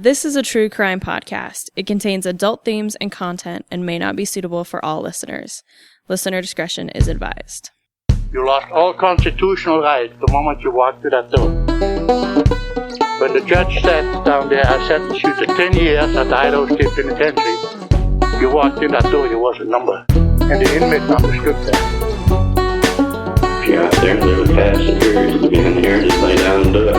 This is a true crime podcast. It contains adult themes and content and may not be suitable for all listeners. Listener discretion is advised. You lost all constitutional rights the moment you walked through that door. When the judge sat down there, I sentenced you to 10 years at the Idaho State Penitentiary. You walked in that door, you was a number. And the inmate understood that. If you're out there and live fast and furious to be in here, just lay down and do it.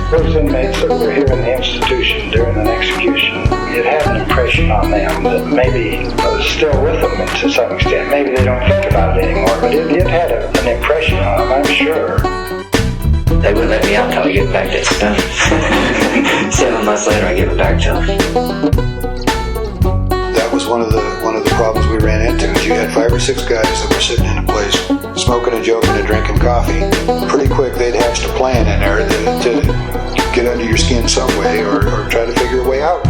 Those inmates that were here in the institution during an execution, it had an impression on them that maybe was still with them to some extent. Maybe they don't think about it anymore, but it had an impression on them, I'm sure. They wouldn't let me out until I get back that stuff. 7 months later, I give it back to them. That was one of the problems we ran into. Is you had 5 or 6 guys that were sitting in a place, smoking and joking and drinking coffee. Pretty quick, they'd hatched a plan in there to get under your skin some way or try to figure a way out.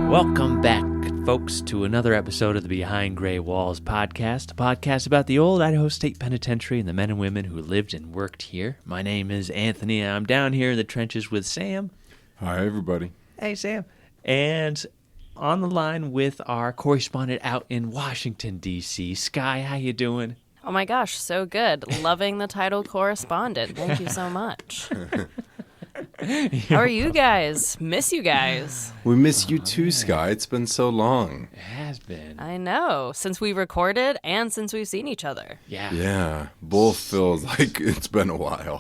Welcome back, folks, to another episode of the Behind Gray Walls podcast, a podcast about the old Idaho State Penitentiary and the men and women who lived and worked here. My name is Anthony, and I'm down here in the trenches with Sam. Hi, everybody. Hey, Sam. And on the line with our correspondent out in Washington, D.C., Skye. How you doing? Oh my gosh, so good. Loving the title correspondent. Thank you so much. How are you guys? Miss you guys. We miss you too, Skye. It's been so long. It has been. I know. Since we recorded and since we've seen each other. Yeah. Yeah. Both feels like it's been a while.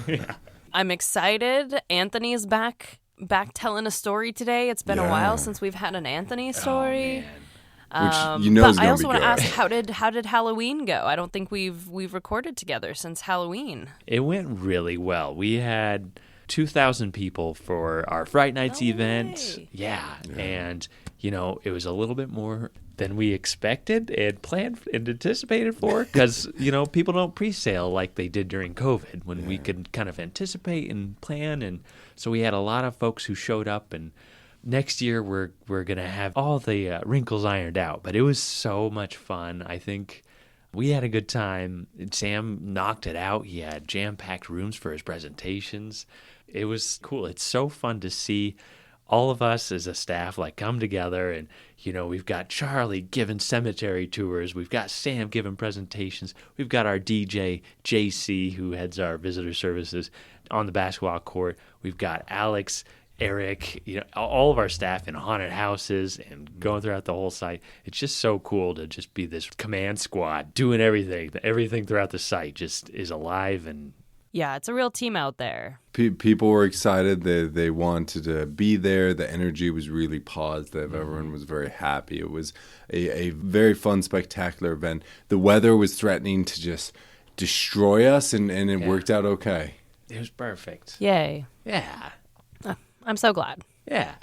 Yeah. I'm excited. Anthony's back telling a story today. It's been a while since we've had an Anthony story. Oh, which you know is but I going to also be want good. to ask, how did Halloween go? I don't think we've recorded together since Halloween. It went really well. We had 2,000 people for our Fright Nights event. Yeah. And, it was a little bit more than we expected and planned and anticipated for because, people don't pre-sale like they did during COVID when we could kind of anticipate and plan. And so we had a lot of folks who showed up, and next year we're going to have all the wrinkles ironed out. But it was so much fun. I think we had a good time. Sam knocked it out. He had jam-packed rooms for his presentations. It was cool. It's so fun to see all of us as a staff come together, and we've got Charlie giving cemetery tours, we've got Sam giving presentations, we've got our DJ JC who heads our visitor services on the basketball court, we've got Alex, Eric, all of our staff in haunted houses and going throughout the whole site. It's just so cool to just be this command squad doing everything. Everything throughout the site just is alive. And yeah, it's a real team out there. People were excited. They wanted to be there. The energy was really positive. Everyone was very happy. It was a very fun, spectacular event. The weather was threatening to just destroy us, and it worked out okay. It was perfect. Yay. Yeah. I'm so glad. Yeah.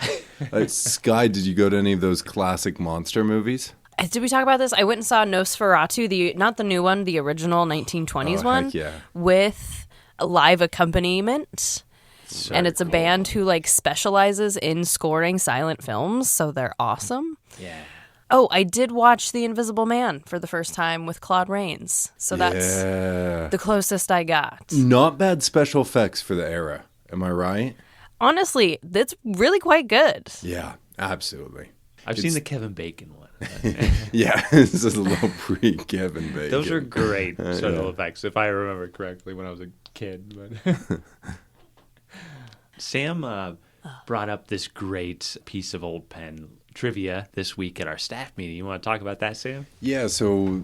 Skye, did you go to any of those classic monster movies? Did we talk about this? I went and saw Nosferatu, not the new one, the original 1920s one, heck yeah. with a live accompaniment. So and it's cool. a band who specializes in scoring silent films, so they're awesome. Yeah. Oh, I did watch The Invisible Man for the first time with Claude Rains, so that's the closest I got. Not bad special effects for the era. Am I right? Honestly, that's really quite good. Yeah, absolutely. I've seen the Kevin Bacon one. Yeah, this is a little pre-Kevin Bacon. Those are great special effects, if I remember correctly, when I was a kid. But Sam brought up this great piece of old pen trivia this week at our staff meeting. You want to talk about that, Sam? Yeah, so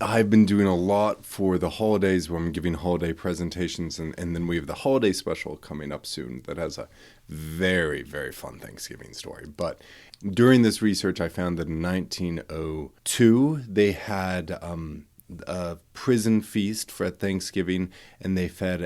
I've been doing a lot for the holidays where I'm giving holiday presentations, and then we have the holiday special coming up soon that has a very, very fun Thanksgiving story. But during this research, I found that in 1902, they had a prison feast for Thanksgiving, and they fed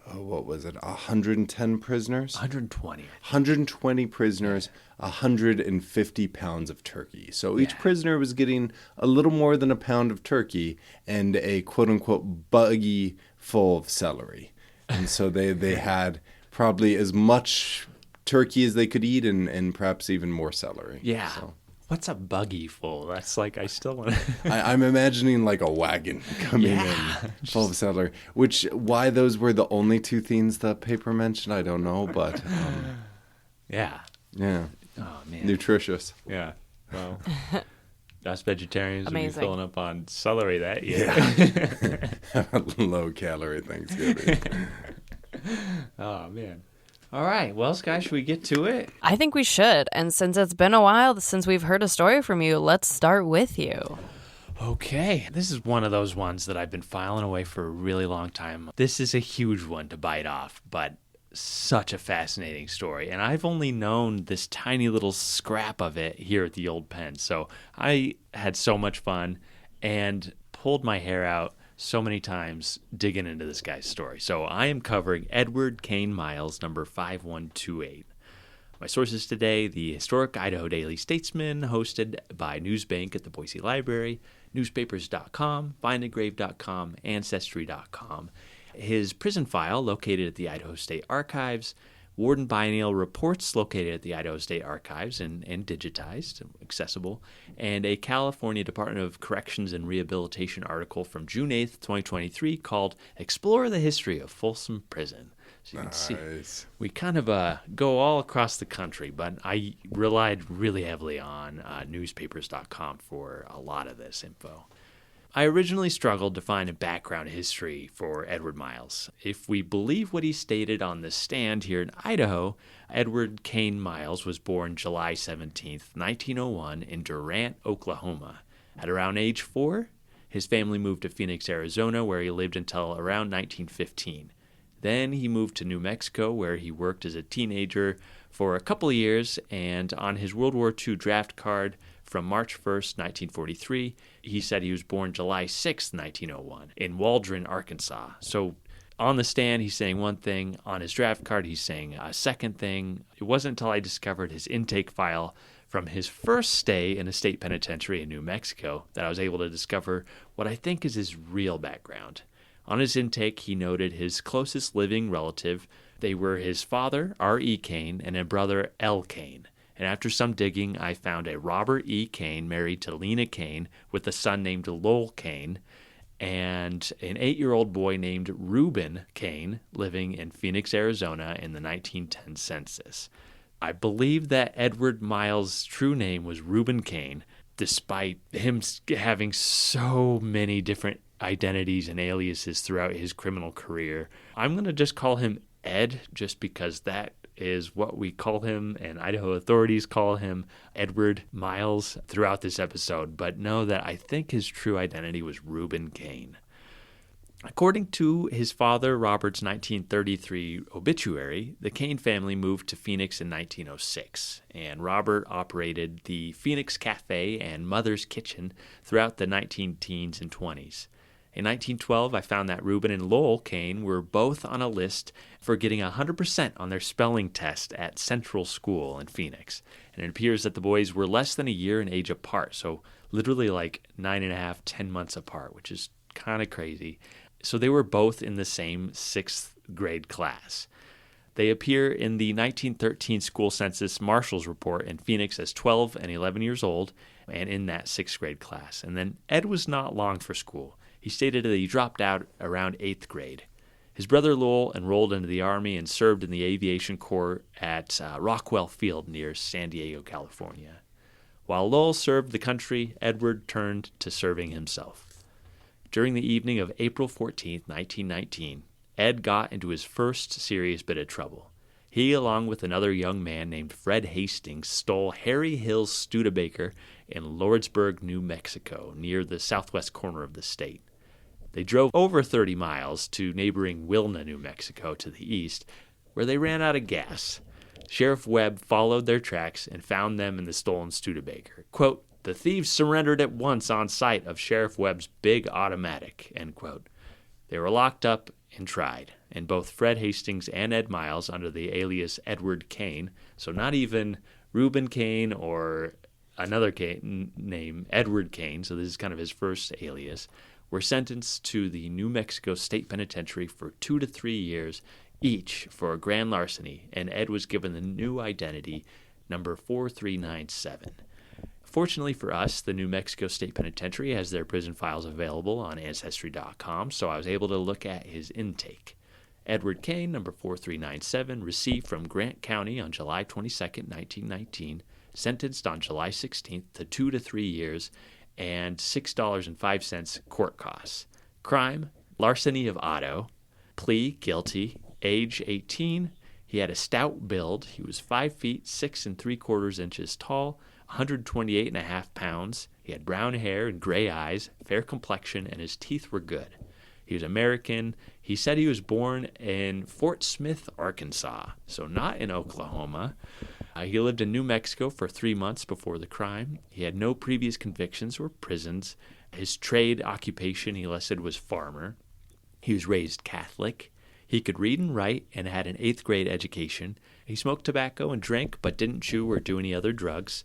110 prisoners? 120. 120 prisoners, 150 pounds of turkey. So each prisoner was getting a little more than a pound of turkey and a quote-unquote buggy full of celery. And so they had probably as much turkey as they could eat and perhaps even more celery. Yeah. So. What's a buggy full? That's like, I still want to... I'm imagining like a wagon coming in full of celery. Why those were the only two themes the paper mentioned, I don't know, but... yeah. Yeah. Oh, man. Nutritious. Yeah. Well, us vegetarians would be Amazing. filling up on celery that year. Yeah. Low-calorie Thanksgiving. Oh, man. All right. Well, Skye, should we get to it? I think we should. And since it's been a while since we've heard a story from you, let's start with you. Okay. This is one of those ones that I've been filing away for a really long time. This is a huge one to bite off, but such a fascinating story. And I've only known this tiny little scrap of it here at the old pen. So I had so much fun and pulled my hair out so many times digging into this guy's story. So I am covering Edward Kane Miles, number 5128. My sources today, the historic Idaho Daily Statesman, hosted by Newsbank at the Boise Library, newspapers.com, findagrave.com, ancestry.com. His prison file, located at the Idaho State Archives, Warden Biennial reports located at the Idaho State Archives and digitized, accessible, and a California Department of Corrections and Rehabilitation article from June 8th, 2023 called Explore the History of Folsom Prison. So you can see, we kind of go all across the country, but I relied really heavily on newspapers.com for a lot of this info. I originally struggled to find a background history for Edward Miles. If we believe what he stated on the stand here in Idaho, Edward Kane Miles was born July 17th, 1901 in Durant, Oklahoma. At around age 4, his family moved to Phoenix, Arizona, where he lived until around 1915. Then he moved to New Mexico, where he worked as a teenager for a couple of years, and on his World War II draft card from March 1st, 1943, he said he was born July 6th, 1901, in Waldron, Arkansas. So on the stand, he's saying one thing. On his draft card, he's saying a second thing. It wasn't until I discovered his intake file from his first stay in a state penitentiary in New Mexico that I was able to discover what I think is his real background. On his intake, he noted his closest living relative. They were his father, R.E. Kane, and a brother, L. Kane. And after some digging, I found a Robert E. Kane married to Lena Kane with a son named Lowell Kane and an 8-year-old boy named Reuben Kane living in Phoenix, Arizona in the 1910 census. I believe that Edward Miles' true name was Reuben Kane, despite him having so many different identities and aliases throughout his criminal career. I'm going to just call him Ed just because that is what we call him, and Idaho authorities call him Edward Miles throughout this episode, but know that I think his true identity was Reuben Kane. According to his father Robert's 1933 obituary, the Kane family moved to Phoenix in 1906, and Robert operated the Phoenix Cafe and Mother's Kitchen throughout the 19-teens and 20s. In 1912, I found that Reuben and Lowell Kane were both on a list for getting 100% on their spelling test at Central School in Phoenix. And it appears that the boys were less than a year in age apart, so literally like 9.5, 10 months apart, which is kind of crazy. So they were both in the same 6th grade class. They appear in the 1913 school census Marshall's report in Phoenix as 12 and 11 years old and in that 6th grade class. And then Ed was not long for school. He stated that he dropped out around 8th grade. His brother Lowell enrolled into the Army and served in the Aviation Corps at Rockwell Field near San Diego, California. While Lowell served the country, Edward turned to serving himself. During the evening of April 14, 1919, Ed got into his first serious bit of trouble. He, along with another young man named Fred Hastings, stole Harry Hill's Studebaker in Lordsburg, New Mexico, near the southwest corner of the state. They drove over 30 miles to neighboring Wilna, New Mexico, to the east, where they ran out of gas. Sheriff Webb followed their tracks and found them in the stolen Studebaker. Quote, "The thieves surrendered at once on sight of Sheriff Webb's big automatic," end quote. They were locked up and tried, and both Fred Hastings and Ed Miles, under the alias Edward Kane, so not even Reuben Kane or another Kane named Edward Kane, so this is kind of his first alias, were sentenced to the New Mexico State Penitentiary for 2 to 3 years each for grand larceny, and Ed was given the new identity, number 4397. Fortunately for us, the New Mexico State Penitentiary has their prison files available on Ancestry.com, so I was able to look at his intake. Edward Kane, number 4397, received from Grant County on July 22, 1919, sentenced on July 16th to 2 to 3 years and $6.05 court costs. Crime, larceny of auto. Plea, guilty. Age, 18. He had a stout build. He was 5 feet 6 3/4 inches tall, 128.5 pounds. He had brown hair and gray eyes, fair complexion, and his teeth were good. He was American. He said he was born in Fort Smith, Arkansas, so not in Oklahoma. He lived in New Mexico for 3 months before the crime. He had no previous convictions or prisons. His trade occupation he listed was farmer. He was raised Catholic. He could read and write and had an 8th grade education. He smoked tobacco and drank, but didn't chew or do any other drugs.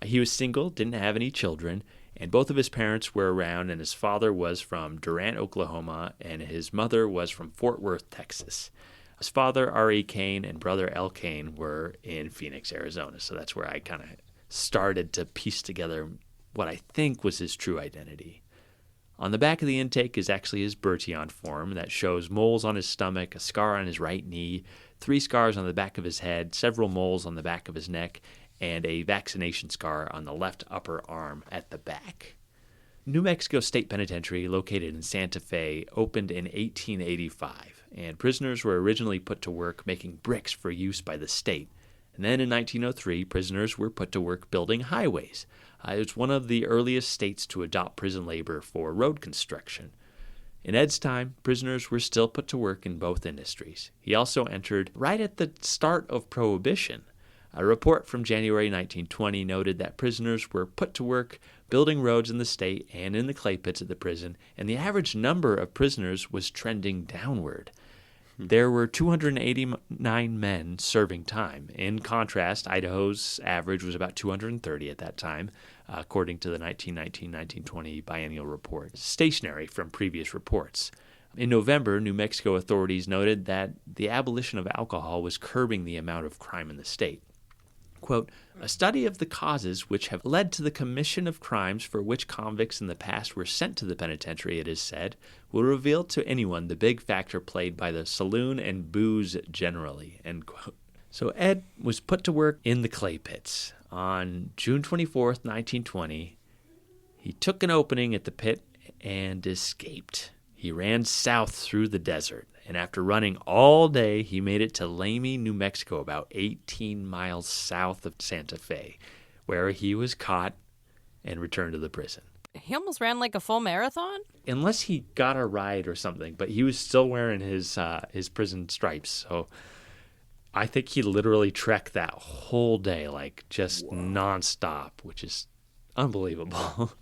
He was single, didn't have any children, and both of his parents were around, and his father was from Durant, Oklahoma, and his mother was from Fort Worth, Texas. His father, R.E. Kane, and brother L. Kane were in Phoenix, Arizona, so that's where I kind of started to piece together what I think was his true identity. On the back of the intake is actually his Bertillon form that shows moles on his stomach, a scar on his right knee, 3 scars on the back of his head, several moles on the back of his neck, and a vaccination scar on the left upper arm at the back. New Mexico State Penitentiary, located in Santa Fe, opened in 1885, and prisoners were originally put to work making bricks for use by the state. And then in 1903, prisoners were put to work building highways. It was one of the earliest states to adopt prison labor for road construction. In Ed's time, prisoners were still put to work in both industries. He also entered right at the start of Prohibition. A report from January 1920 noted that prisoners were put to work building roads in the state and in the clay pits at the prison, and the average number of prisoners was trending downward. There were 289 men serving time. In contrast, Idaho's average was about 230 at that time, according to the 1919-1920 biennial report, stationary from previous reports. In November, New Mexico authorities noted that the abolition of alcohol was curbing the amount of crime in the state. Quote, a study of the causes which have led to the commission of crimes for which convicts in the past were sent to the penitentiary, it is said, will reveal to anyone the big factor played by the saloon and booze generally, end quote. So Ed was put to work in the clay pits. On June 24th, 1920, he took an opening at the pit and escaped. He ran south through the desert, and after running all day, he made it to Lamy, New Mexico, about 18 miles south of Santa Fe, where he was caught and returned to the prison. He almost ran like a full marathon? Unless he got a ride or something, but he was still wearing his prison stripes, so I think he literally trekked that whole day, like just nonstop, which is unbelievable.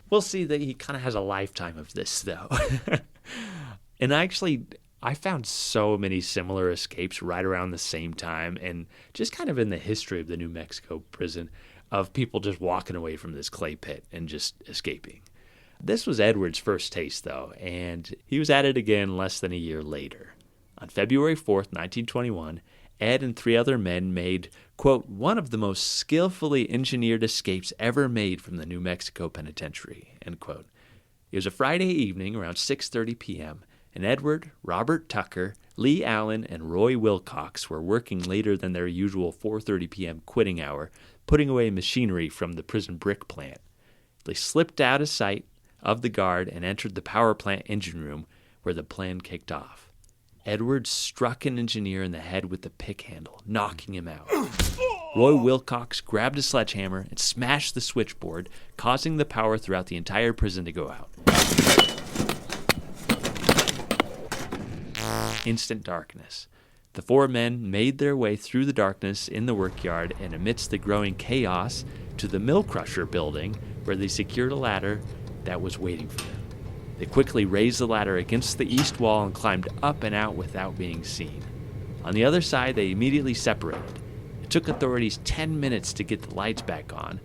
We'll see that he kind of has a lifetime of this, though. And I found so many similar escapes right around the same time, and just kind of in the history of the New Mexico prison, of people just walking away from this clay pit and just escaping. This was Edward's first taste, though, and he was at it again less than a year later. On February 4th, 1921, Ed and 3 other men made, quote, one of the most skillfully engineered escapes ever made from the New Mexico Penitentiary, end quote. It was a Friday evening around 6:30 p.m., and Edward, Robert Tucker, Lee Allen, and Roy Wilcox were working later than their usual 4:30 p.m. quitting hour, putting away machinery from the prison brick plant. They slipped out of sight of the guard and entered the power plant engine room where the plan kicked off. Edward struck an engineer in the head with the pick handle, knocking him out. Roy Wilcox grabbed a sledgehammer and smashed the switchboard, causing the power throughout the entire prison to go out. Instant darkness. The 4 men made their way through the darkness in the workyard and amidst the growing chaos to the mill crusher building, where they secured a ladder that was waiting for them. They quickly raised the ladder against the east wall and climbed up and out without being seen. On the other side, they immediately separated. It took authorities 10 minutes to get the lights back on,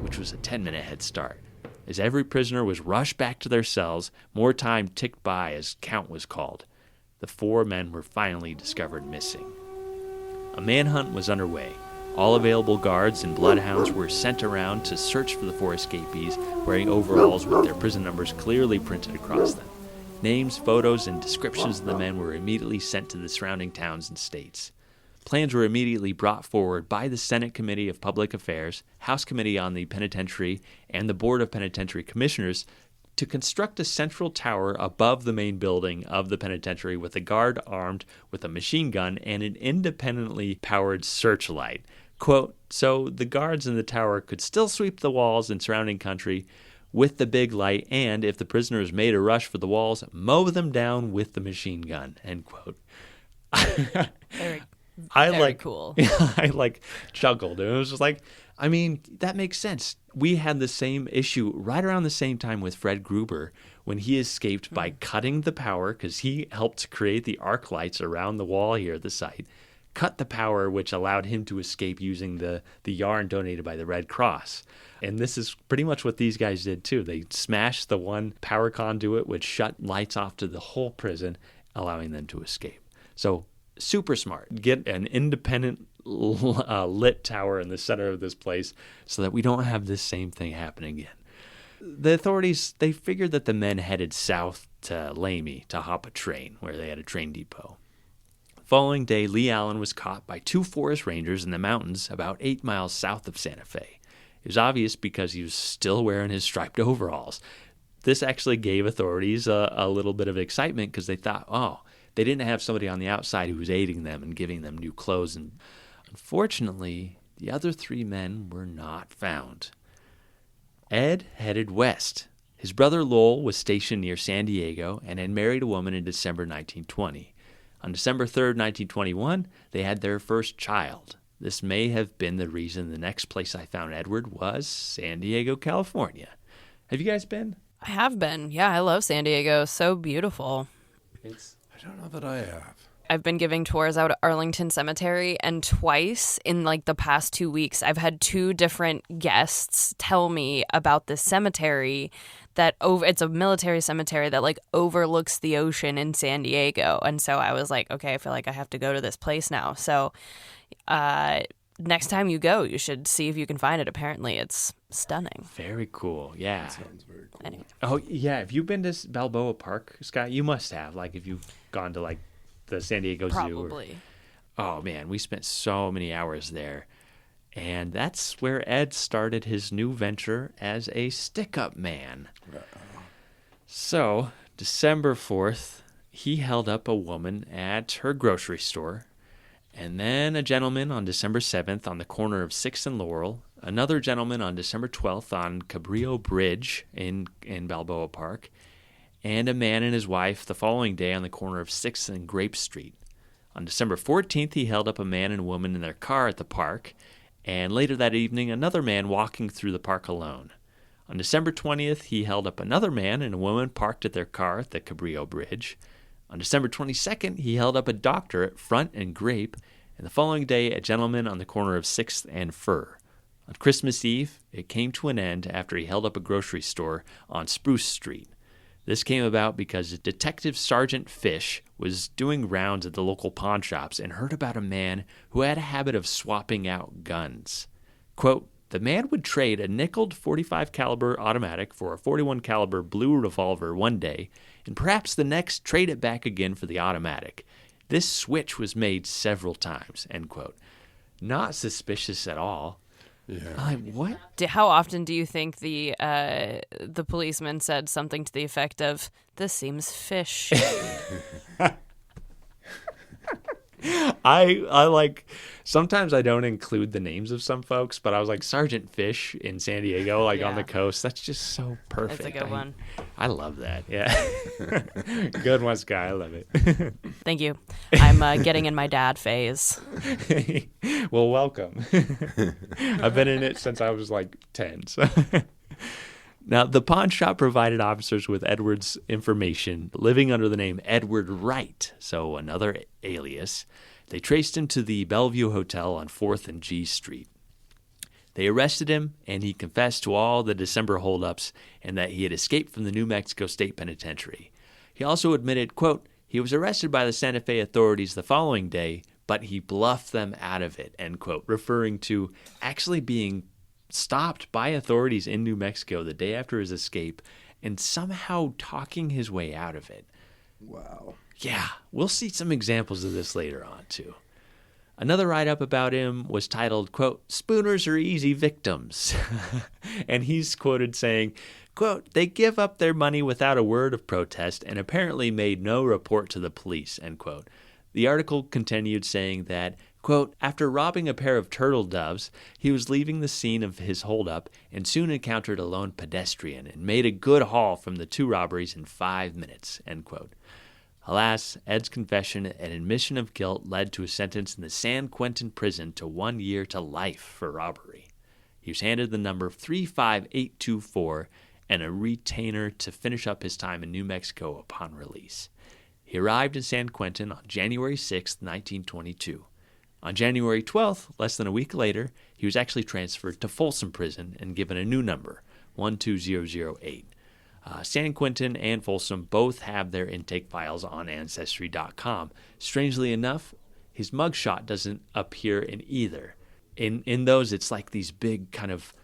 which was a 10-minute head start. As every prisoner was rushed back to their cells, more time ticked by as count was called. The 4 men were finally discovered missing. A manhunt was underway. All available guards and bloodhounds were sent around to search for the 4 escapees, wearing overalls with their prison numbers clearly printed across them. Names, photos, and descriptions of the men were immediately sent to the surrounding towns and states. Plans were immediately brought forward by the Senate Committee of Public Affairs, House Committee on the Penitentiary, and the Board of Penitentiary Commissioners to construct a central tower above the main building of the penitentiary with a guard armed with a machine gun and an independently powered searchlight. Quote, so the guards in the tower could still sweep the walls and surrounding country with the big light and, if the prisoners made a rush for the walls, mow them down with the machine gun, end quote. Very cool. I chuckled. It was just like, I mean, that makes sense. We had the same issue right around the same time with Fred Gruber when he escaped by cutting the power, because he helped create the arc lights around the wall here at the site, cut the power, which allowed him to escape using the yarn donated by the Red Cross. And this is pretty much what these guys did too. They smashed the one power conduit, which shut lights off to the whole prison, allowing them to escape. So super smart. Get an independent lit tower in the center of this place so that we don't have this same thing happen again. The authorities, they figured that the men headed south to Lamy to hop a train where they had a train depot. The following day, Lee Allen was caught by 2 forest rangers in the mountains about 8 miles south of Santa Fe. It was obvious because he was still wearing his striped overalls. This actually gave authorities a little bit of excitement because they thought, oh, they didn't have somebody on the outside who was aiding them and giving them new clothes. And unfortunately, the other 3 men were not found. Ed headed west. His brother Lowell was stationed near San Diego and had married a woman in December 1920. On December 3rd, 1921, they had their first child. This may have been the reason the next place I found Edward was San Diego, California. Have you guys been? I have been. Yeah, I love San Diego. So beautiful. I don't know that I have. I've been giving tours out at Arlington Cemetery, and twice in the past 2 weeks, I've had 2 different guests tell me about this cemetery that it's a military cemetery that overlooks the ocean in San Diego. And so I was like, okay, I feel like I have to go to this place now. So next time you go, you should see if you can find it. Apparently it's stunning. Very cool. Yeah. That sounds very cool. Anyway. Oh, yeah. Have you been to Balboa Park, Skye? You must have. If you've gone to the San Diego Zoo. Probably. Oh, man. We spent so many hours there. And that's where Ed started his new venture as a stick-up man. So, December 4th, he held up a woman at her grocery store. And then a gentleman on December 7th on the corner of 6th and Laurel. Another gentleman on December 12th on Cabrillo Bridge in Balboa Park. And a man and his wife the following day on the corner of 6th and Grape Street. On December 14th, he held up a man and a woman in their car at the park. And later that evening, another man walking through the park alone. On December 20th, he held up another man and a woman parked at their car at the Cabrillo Bridge. On December 22nd, he held up a doctor at Front and Grape, and the following day, a gentleman on the corner of 6th and Fur. On Christmas Eve, it came to an end after he held up a grocery store on Spruce Street. This came about because Detective Sergeant Fish was doing rounds at the local pawn shops and heard about a man who had a habit of swapping out guns. Quote, the man would trade a nickeled .45 caliber automatic for a .41 caliber blue revolver one day, and perhaps the next trade it back again for the automatic. This switch was made several times, end quote. Not suspicious at all. Yeah. What? How often do you think the policeman said something to the effect of, this seems fishy? I sometimes I don't include the names of some folks, but I was like Sergeant Fish in San Diego, on the coast. That's just so perfect. That's a good one. I love that. Yeah. Good one, Skye. I love it. Thank you. I'm getting in my dad phase. Well, welcome. I've been in it since I was 10. So. Now, the pawn shop provided officers with Edward's information, living under the name Edward Wright, so another alias. They traced him to the Bellevue Hotel on 4th and G Street. They arrested him, and he confessed to all the December holdups and that he had escaped from the New Mexico State Penitentiary. He also admitted, quote, he was arrested by the Santa Fe authorities the following day, but he bluffed them out of it, end quote, referring to actually being stopped by authorities in New Mexico the day after his escape and somehow talking his way out of it. Wow. Yeah, we'll see some examples of this later on, too. Another write-up about him was titled, quote, "Spooners are easy victims." And he's quoted saying, quote, "They give up their money without a word of protest and apparently made no report to the police," end quote. The article continued saying that, quote, "After robbing a pair of turtle doves, he was leaving the scene of his holdup and soon encountered a lone pedestrian and made a good haul from the 2 robberies in 5 minutes," end quote. Alas, Ed's confession and admission of guilt led to a sentence in the San Quentin prison to 1 year to life for robbery. He was handed the number 35824 and a retainer to finish up his time in New Mexico upon release. He arrived in San Quentin on January 6, 1922. On January 12th, less than a week later, he was actually transferred to Folsom Prison and given a new number, 12008. San Quentin and Folsom both have their intake files on Ancestry.com. Strangely enough, his mugshot doesn't appear in either. In those, it's like these big kind of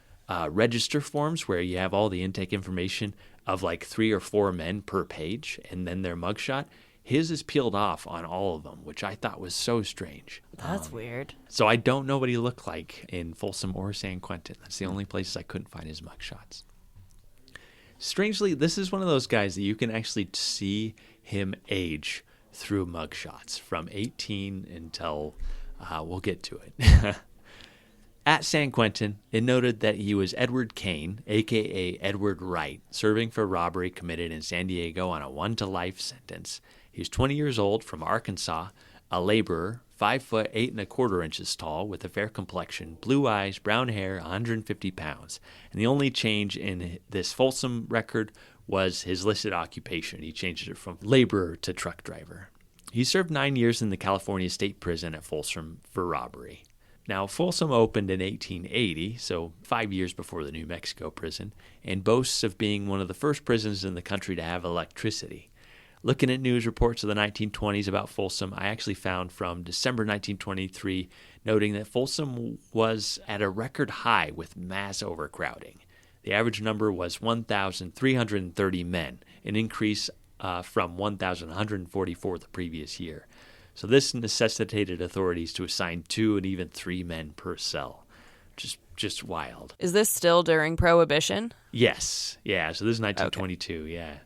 register forms where you have all the intake information of like 3 or 4 men per page and then their mugshot. His is peeled off on all of them, which I thought was so strange. That's weird. So I don't know what he looked like in Folsom or San Quentin. That's the only places I couldn't find his mugshots. Strangely, this is one of those guys that you can actually see him age through mugshots from 18 until we'll get to it. At San Quentin, it noted that he was Edward Kane, a.k.a. Edward Wright, serving for robbery committed in San Diego on a 1-to-life sentence. He was 20 years old, from Arkansas, a laborer, 5 foot 8 1/4 tall, with a fair complexion, blue eyes, brown hair, 150 pounds. And the only change in this Folsom record was his listed occupation. He changed it from laborer to truck driver. He served 9 years in the California State Prison at Folsom for robbery. Now, Folsom opened in 1880, so 5 years before the New Mexico prison, and boasts of being one of the first prisons in the country to have electricity. Looking at news reports of the 1920s about Folsom, I actually found from December 1923, noting that Folsom was at a record high with mass overcrowding. The average number was 1,330 men, an increase from 1,144 the previous year. So this necessitated authorities to assign 2 and even 3 men per cell. Just wild. Is this still during Prohibition? Yes. Yeah, so this is 1922, okay. Yeah.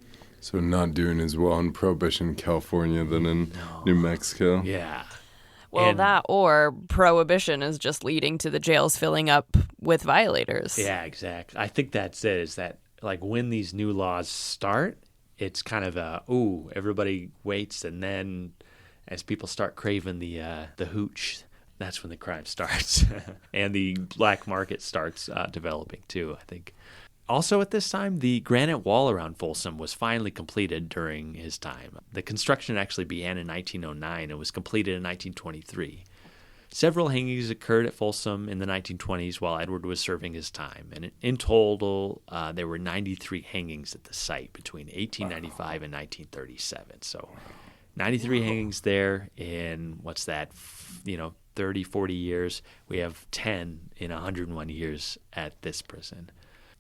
So not doing as well in Prohibition, California than in New Mexico. Yeah. Well, that or Prohibition is just leading to the jails filling up with violators. Yeah, exactly. I think that's it, is that like when these new laws start, it's kind of everybody waits, and then as people start craving the hooch, that's when the crime starts. And the black market starts developing too, I think. Also at this time, the granite wall around Folsom was finally completed during his time. The construction actually began in 1909 and was completed in 1923. Several hangings occurred at Folsom in the 1920s while Edward was serving his time. And in total, there were 93 hangings at the site between 1895 and 1937. So 93 hangings there in, 30, 40 years. We have 10 in 101 years at this prison.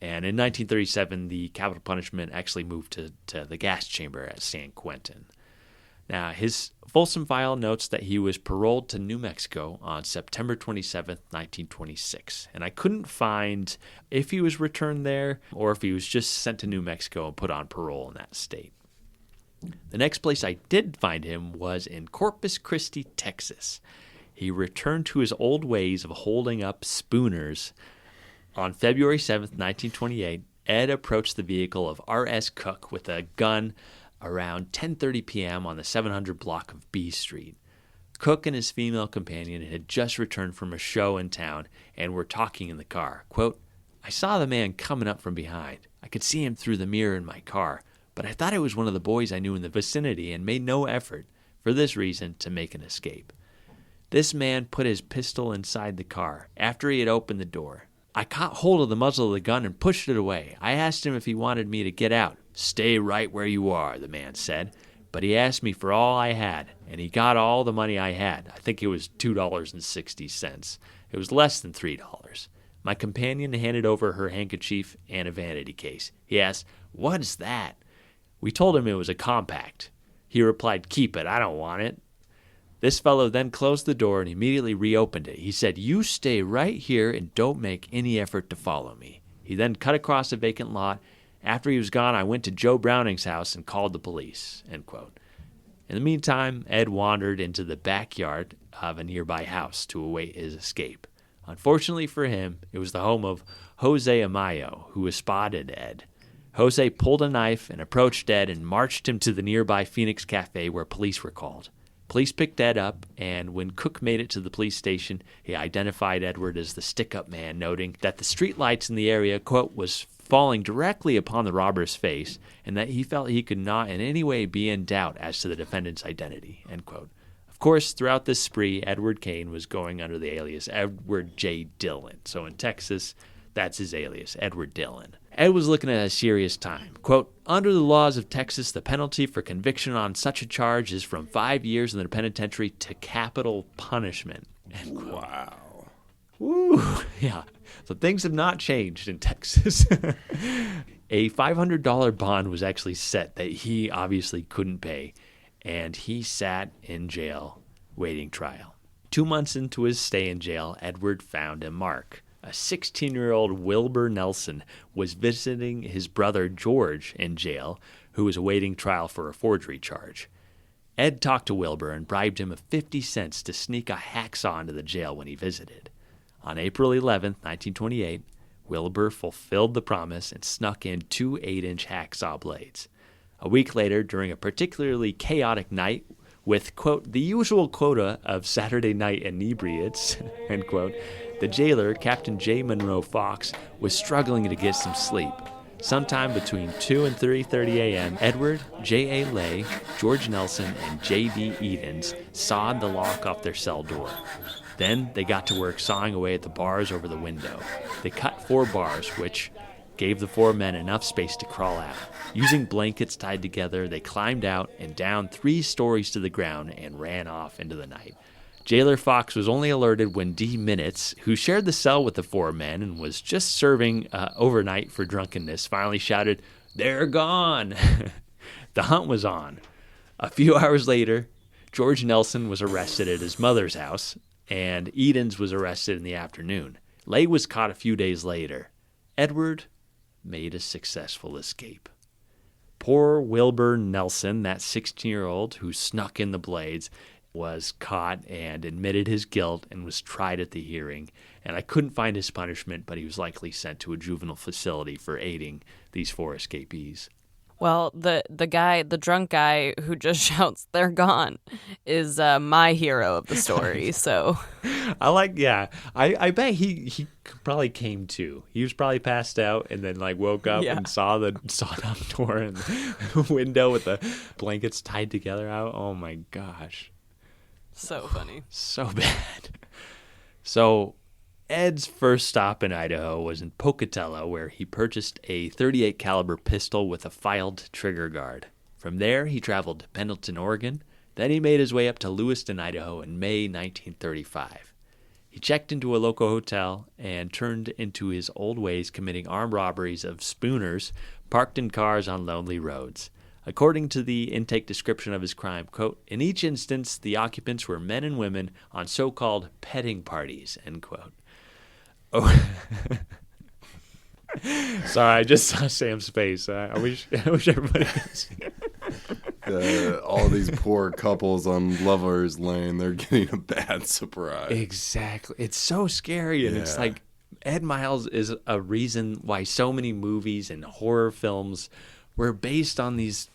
And in 1937, the capital punishment actually moved to the gas chamber at San Quentin. Now, his Folsom file notes that he was paroled to New Mexico on September 27th, 1926. And I couldn't find if he was returned there or if he was just sent to New Mexico and put on parole in that state. The next place I did find him was in Corpus Christi, Texas. He returned to his old ways of holding up spooners. On February 7th, 1928, Ed approached the vehicle of R.S. Cook with a gun around 10:30 p.m. on the 700 block of B Street. Cook and his female companion had just returned from a show in town and were talking in the car. Quote, "I saw the man coming up from behind. I could see him through the mirror in my car, but I thought it was one of the boys I knew in the vicinity and made no effort, for this reason, to make an escape. This man put his pistol inside the car after he had opened the door. I caught hold of the muzzle of the gun and pushed it away. I asked him if he wanted me to get out. 'Stay right where you are,' the man said. but he asked me for all I had, and he got all the money I had. I think it was $2.60. It was less than $3. My companion handed over her handkerchief and a vanity case. He asked, "What's that?" We told him it was a compact. He replied, "Keep it, I don't want it." This fellow then closed the door and immediately reopened it. He said, "You stay right here and don't make any effort to follow me." He then cut across a vacant lot. After he was gone, I went to Joe Browning's house and called the police, end quote. In the meantime, Ed wandered into the backyard of a nearby house to await his escape. Unfortunately for him, it was the home of Jose Amayo, who was spotted Ed. Jose pulled a knife and approached Ed and marched him to the nearby Phoenix Cafe where police were called. Police picked Ed up, and when Cook made it to the police station, he identified Edward as the stick-up man, noting that the streetlights in the area, quote, was falling directly upon the robber's face, and that he felt he could not in any way be in doubt as to the defendant's identity, end quote. Of course, throughout this spree, Edward Kane was going under the alias Edward J. Dillon. So in Texas, that's his alias, Edward Dillon. Ed was looking at a serious time. Quote, "Under the laws of Texas, the penalty for conviction on such a charge is from 5 years in the penitentiary to capital punishment." End quote. Wow. Woo. Yeah. So things have not changed in Texas. A $500 bond was actually set that he obviously couldn't pay, and he sat in jail waiting trial. 2 months into his stay in jail, Edward found a mark. A 16-year-old Wilbur Nelson was visiting his brother George in jail, who was awaiting trial for a forgery charge. Ed talked to Wilbur and bribed him of 50 cents to sneak a hacksaw into the jail when he visited. On April 11, 1928, Wilbur fulfilled the promise and snuck in 2 8-inch hacksaw blades. A week later, during a particularly chaotic night with, quote, "the usual quota of Saturday night inebriates," end quote, the jailer, Captain J. Monroe Fox, was struggling to get some sleep. Sometime between 2 and 3:30 a.m., Edward, J.A. Lay, George Nelson, and J.D. Edens sawed the lock off their cell door. Then they got to work sawing away at the bars over the window. They cut 4 bars, which gave the 4 men enough space to crawl out. Using blankets tied together, they climbed out and down 3 stories to the ground and ran off into the night. Jailer Fox was only alerted when D. Minutes, who shared the cell with the 4 men and was just serving overnight for drunkenness, finally shouted, "They're gone!" The hunt was on. A few hours later, George Nelson was arrested at his mother's house, and Edens was arrested in the afternoon. Lay was caught a few days later. Edward made a successful escape. Poor Wilbur Nelson, that 16-year-old who snuck in the blades, was caught and admitted his guilt and was tried at the hearing. And I couldn't find his punishment, but he was likely sent to a juvenile facility for aiding these 4 escapees. Well, the drunk guy who just shouts, "They're gone," is my hero of the story. So I bet he probably came to. He was probably passed out and then woke up and saw the sawed-off door and the window with the blankets tied together out. Oh my gosh. So funny. So bad. So Ed's first stop in Idaho was in Pocatello, where he purchased a .38 caliber pistol with a filed trigger guard. From there, he traveled to Pendleton, Oregon. Then he made his way up to Lewiston, Idaho in May 1935. He checked into a local hotel and turned into his old ways, committing armed robberies of spooners parked in cars on lonely roads. According to the intake description of his crime, quote, "In each instance, the occupants were men and women on so-called petting parties," end quote. Oh, sorry, I just saw Sam's face. I wish everybody could see it. All these poor couples on Lover's Lane, they're getting a bad surprise. Exactly. It's so scary, and it's like Ed Miles is a reason why so many movies and horror films were based on these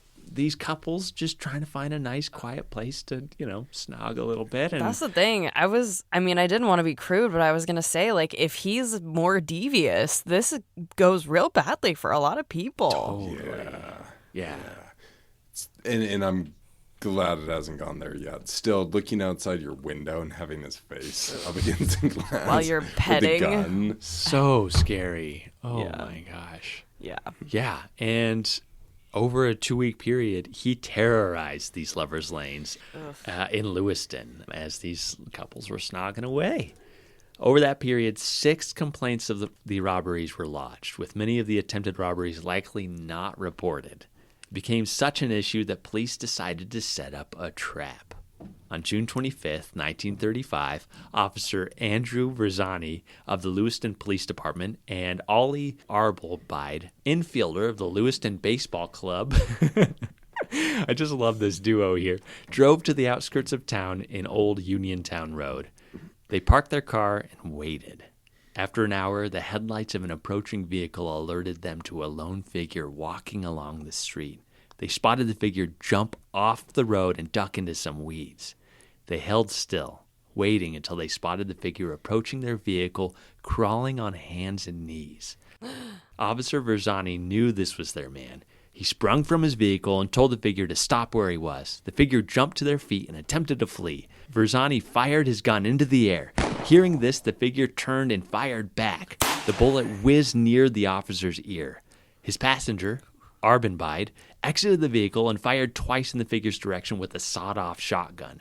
couples just trying to find a nice, quiet place to, snog a little bit. And that's the thing. I didn't want to be crude, but I was going to say, if he's more devious, this goes real badly for a lot of people. Totally. Yeah. And I'm glad it hasn't gone there yet. Still, looking outside your window and having his face up against the glass while you're petting. With a gun. So scary. Oh, my gosh. Yeah. Yeah. And Over a 2-week period, he terrorized these lovers' lanes in Lewiston as these couples were snogging away. Over that period, 6 complaints of the robberies were lodged, with many of the attempted robberies likely not reported. It became such an issue that police decided to set up a trap. On June 25th, 1935, Officer Andrew Verzani of the Lewiston Police Department and Ollie Arbelbide, infielder of the Lewiston Baseball Club, I just love this duo here, drove to the outskirts of town in Old Uniontown Road. They parked their car and waited. After an hour, the headlights of an approaching vehicle alerted them to a lone figure walking along the street. They spotted the figure jump off the road and duck into some weeds. They held still, waiting until they spotted the figure approaching their vehicle, crawling on hands and knees. Officer Verzani knew this was their man. He sprung from his vehicle and told the figure to stop where he was. The figure jumped to their feet and attempted to flee. Verzani fired his gun into the air. Hearing this, the figure turned and fired back. The bullet whizzed near the officer's ear. His passenger, Arbelbide, exited the vehicle and fired twice in the figure's direction with a sawed-off shotgun.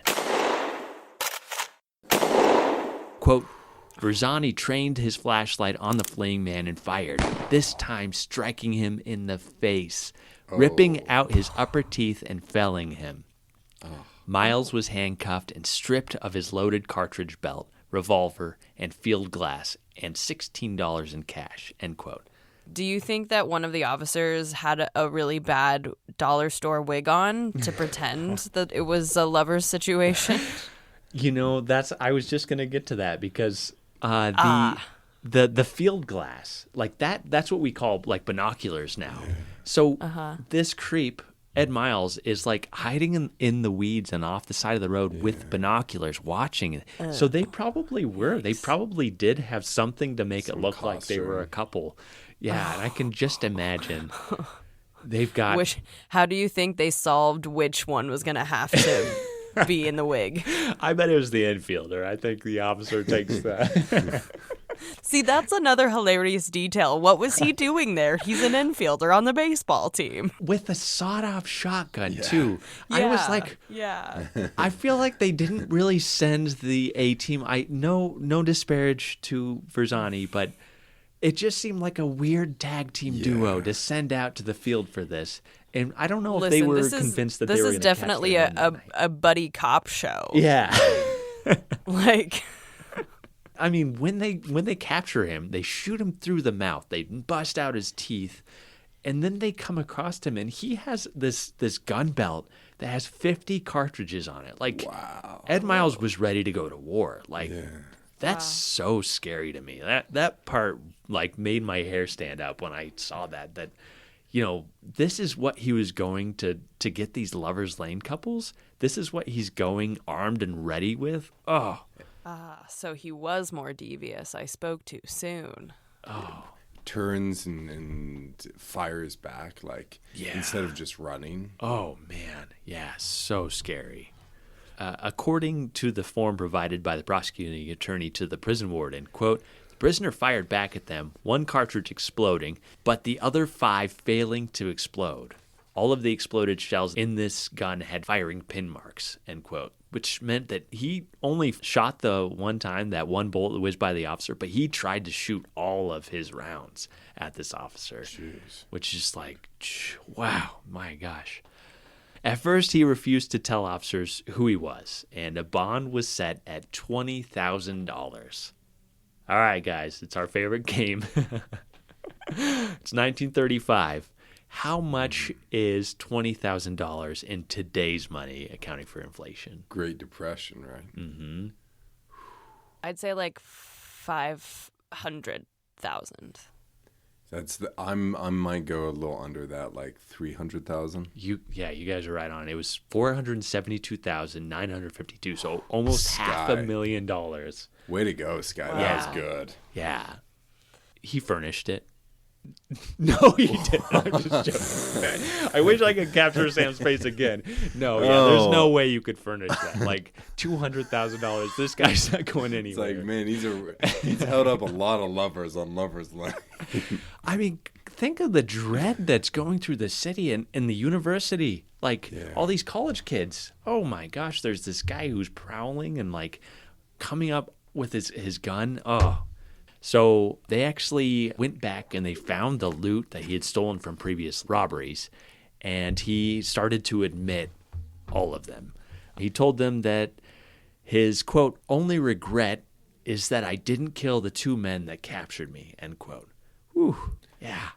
Quote, Verzani trained his flashlight on the fleeing man and fired, this time striking him in the face, ripping out his upper teeth and felling him. Miles was handcuffed and stripped of his loaded cartridge belt, revolver, and field glass, and $16 in cash, end quote. Do you think that one of the officers had a really bad dollar store wig on to pretend that it was a lover's situation? You know, I was just going to get to that because the field glass, like that's what we call like binoculars now. So this creep, Ed Miles, is like hiding in the weeds and off the side of the road with binoculars watching. So they probably were. They probably did have something to make it look like they were a couple. Yeah, and I can just imagine they've got... How do you think they solved which one was going to have to be in the wig? I bet it was the infielder. I think the officer takes that. See, that's another hilarious detail. What was he doing there? He's an infielder on the baseball team. With a sawed-off shotgun, too. I was like... Yeah. I feel like they didn't really send the A-team. No disparage to Verzani, but... It just seemed like a weird tag team duo to send out to the field for this. And I don't know if they were convinced that they were going to catch them. This is definitely a buddy cop show. Yeah. Like... I mean, when they capture him, they shoot him through the mouth. They bust out his teeth. And then they come across him, and he has this gun belt that has 50 cartridges on it. Like, wow. Ed Miles was ready to go to war. Like... Yeah. That's so scary to me. That part like made my hair stand up when I saw that. That, you know, this is what he was going to get these lovers lane couples. This is what he's going armed and ready with. Oh. So he was more devious. I spoke too soon. Oh. Turns and fires back instead of just running. Oh man, yeah, so scary. According to the form provided by the prosecuting attorney to the prison warden, quote, the prisoner fired back at them, one cartridge exploding, but the other 5 failing to explode. All of the exploded shells in this gun had firing pin marks, end quote, which meant that he only shot the one time that one bullet whizzed by the officer, but he tried to shoot all of his rounds at this officer. Jeez. Which is like, wow, my gosh. At first, he refused to tell officers who he was, and a bond was set at $20,000. All right, guys, it's our favorite game. It's 1935. How much is $20,000 in today's money, accounting for inflation? Great Depression, right? Mm-hmm. I'd say like 500,000. I might go a little under that, like 300,000. You guys are right on. It was $472,952, so almost Skye. $500,000. Way to go, Skye. Wow. That was good. Yeah. He furnished it. No, he didn't. I'm just joking. I wish I could capture Sam's face again. No, there's no way you could furnish that. Like $200,000. This guy's not going anywhere. It's like, man, he's held up a lot of lovers on Lovers Lane. I mean, think of the dread that's going through the city and the university. Like all these college kids. Oh my gosh, there's this guy who's prowling and like coming up with his gun. Oh. So they actually went back and they found the loot that he had stolen from previous robberies, and he started to admit all of them. He told them that his, quote, only regret is that I didn't kill the 2 men that captured me, end quote. Whew, yeah.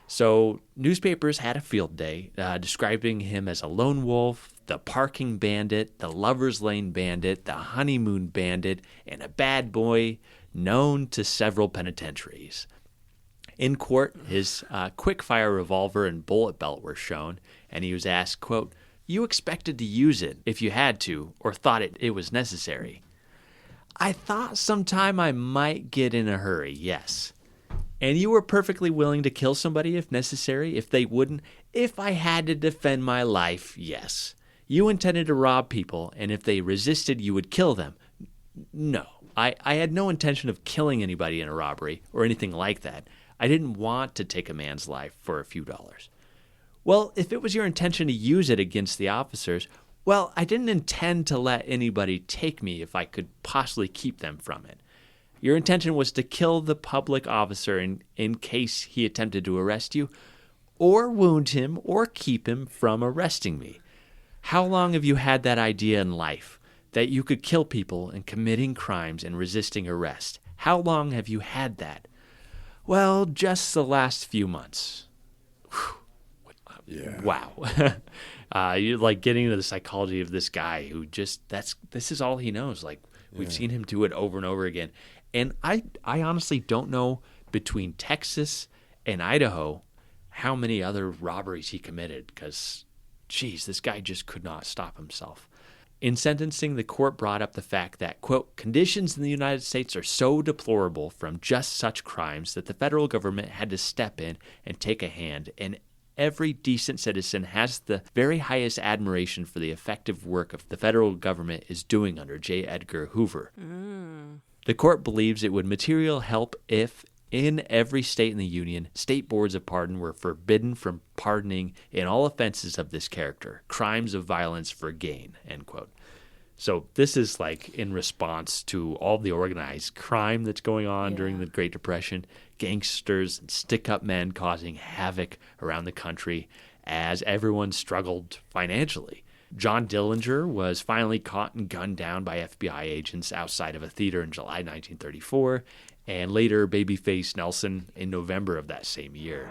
So newspapers had a field day describing him as a lone wolf, the parking bandit, the Lover's Lane bandit, the honeymoon bandit, and a bad boy known to several penitentiaries. In court, his quick-fire revolver and bullet belt were shown, and he was asked, quote, you expected to use it if you had to or thought it was necessary. I thought sometime I might get in a hurry, yes. And you were perfectly willing to kill somebody if necessary, if they wouldn't. If I had to defend my life, yes. You intended to rob people, and if they resisted, you would kill them. No. I had no intention of killing anybody in a robbery or anything like that. I didn't want to take a man's life for a few dollars. Well, if it was your intention to use it against the officers, well, I didn't intend to let anybody take me if I could possibly keep them from it. Your intention was to kill the public officer in case he attempted to arrest you, or wound him, or keep him from arresting me. How long have you had that idea in life? That you could kill people and committing crimes and resisting arrest. How long have you had that? Well, just the last few months. Yeah. Wow. You're like getting into the psychology of this guy who just, this is all he knows. Like we've seen him do it over and over again. And I honestly don't know between Texas and Idaho how many other robberies he committed because, geez, this guy just could not stop himself. In sentencing, the court brought up the fact that, quote, conditions in the United States are so deplorable from just such crimes that the federal government had to step in and take a hand, and every decent citizen has the very highest admiration for the effective work of the federal government is doing under J. Edgar Hoover. The court believes it would material help if, in every state in the Union, state boards of pardon were forbidden from pardoning in all offenses of this character, crimes of violence for gain, end quote. So this is like in response to all the organized crime that's going on during the Great Depression, gangsters and stick-up men causing havoc around the country as everyone struggled financially. John Dillinger was finally caught and gunned down by FBI agents outside of a theater in July 1934, and later Babyface Nelson in November of that same year.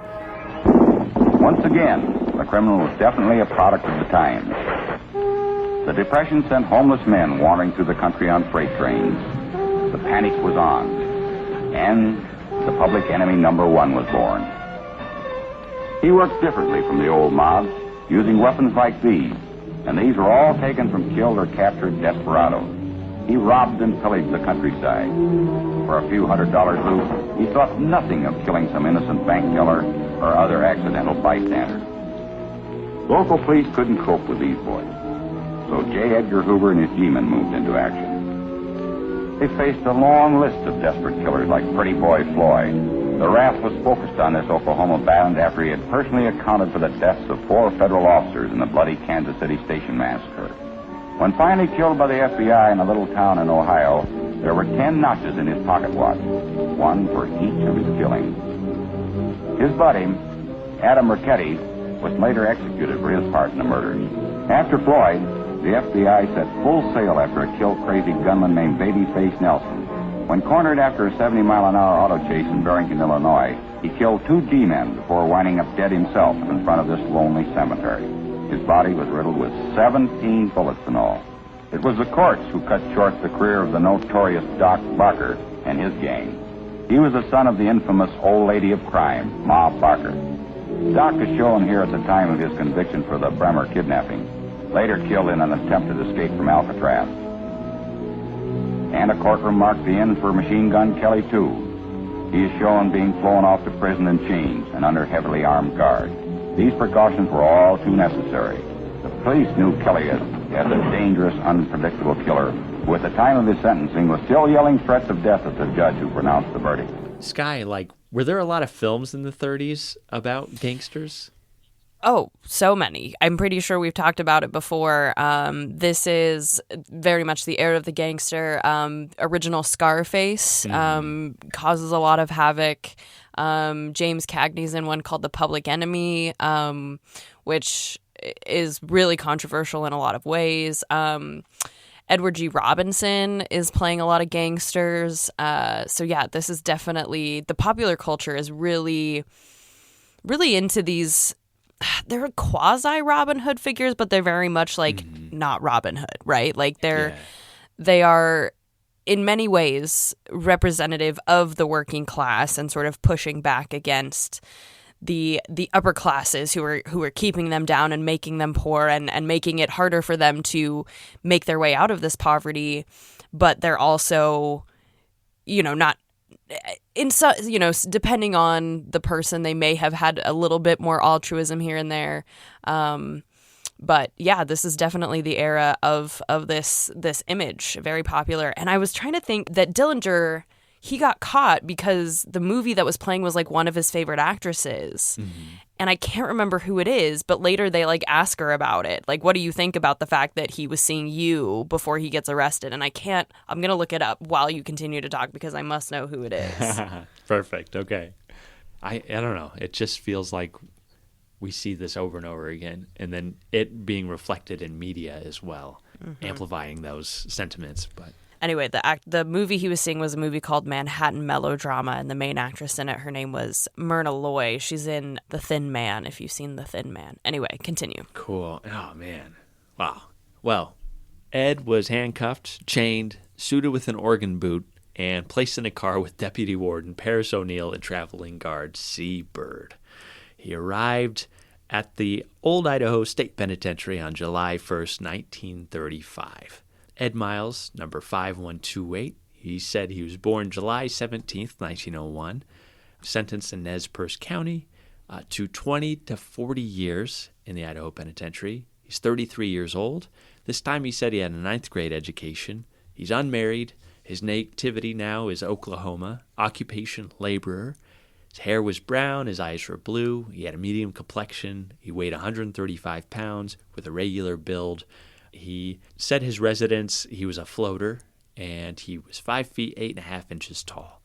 Once again, the criminal was definitely a product of the times. The Depression sent homeless men wandering through the country on freight trains. The panic was on, and the public enemy number 1 was born. He worked differently from the old mobs, using weapons like these, and these were all taken from killed or captured desperados. He robbed and pillaged the countryside. For a few $100 loot, he thought nothing of killing some innocent bank teller or other accidental bystander. Local police couldn't cope with these boys, so J. Edgar Hoover and his G-men moved into action. They faced a long list of desperate killers like Pretty Boy Floyd. The wrath was focused on this Oklahoma band after he had personally accounted for the deaths of 4 federal officers in the bloody Kansas City Station massacre. When finally killed by the FBI in a little town in Ohio, there were 10 notches in his pocket watch, 1 for each of his killings. His buddy, Adam Richetti, was later executed for his part in the murders. After Floyd, the FBI set full sail after a kill-crazy gunman named Babyface Nelson. When cornered after a 70-mile-an-hour auto chase in Barrington, Illinois, he killed 2 G-men before winding up dead himself in front of this lonely cemetery. His body was riddled with 17 bullets in all. It was the courts who cut short the career of the notorious Doc Barker and his gang. He was the son of the infamous old lady of crime, Ma Barker. Doc is shown here at the time of his conviction for the Bremer kidnapping, later killed in an attempted escape from Alcatraz. And a courtroom marked the end for Machine Gun Kelly, too. he is shown being flown off to prison in chains and under heavily armed guard. These precautions were all too necessary. The police knew Kelly as a dangerous, unpredictable killer who at the time of his sentencing was still yelling threats of death at the judge who pronounced the verdict. Skye, were there a lot of films in the 30s about gangsters? Oh, so many. I'm pretty sure we've talked about it before. This is very much the era of the gangster. Original Scarface causes a lot of havoc. James Cagney's in one called The Public Enemy, which is really controversial in a lot of ways. Edward G. Robinson is playing a lot of gangsters. So yeah, this is definitely, the popular culture is really, really into these. They're quasi Robin Hood figures, but they're very much not Robin Hood, right? They are in many ways representative of the working class and sort of pushing back against the upper classes who are keeping them down and making them poor and making it harder for them to make their way out of this poverty. But they're also, not in so, depending on the person, they may have had a little bit more altruism here and there. But yeah, this is definitely the era of this image, very popular. And I was trying to think that Dillinger, he got caught because the movie that was playing was one of his favorite actresses. Mm-hmm. And I can't remember who it is, but later they ask her about it. What do you think about the fact that he was seeing you before he gets arrested? And I'm going to look it up while you continue to talk because I must know who it is. Perfect. Okay. I don't know. It just feels like we see this over and over again, and then it being reflected in media as well, amplifying those sentiments. But anyway, the movie he was seeing was a movie called Manhattan Melodrama, and the main actress in it, her name was Myrna Loy. She's in The Thin Man, if you've seen The Thin Man. Anyway, continue. Cool. Oh, man. Wow. Well, Ed was handcuffed, chained, suited with an organ boot, and placed in a car with Deputy Warden Paris O'Neill and traveling guard C. Bird. He arrived at the Old Idaho State Penitentiary on July 1st, 1935. Ed Miles, number 5128, he said he was born July 17th, 1901, sentenced in Nez Perce County to 20 to 40 years in the Idaho Penitentiary. He's 33 years old. This time he said he had a 9th grade education. He's unmarried. His nativity now is Oklahoma. Occupation, laborer. His hair was brown, his eyes were blue, he had a medium complexion, he weighed 135 pounds with a regular build. He said his residence, he was a floater, and he was 5 feet 8.5 inches tall.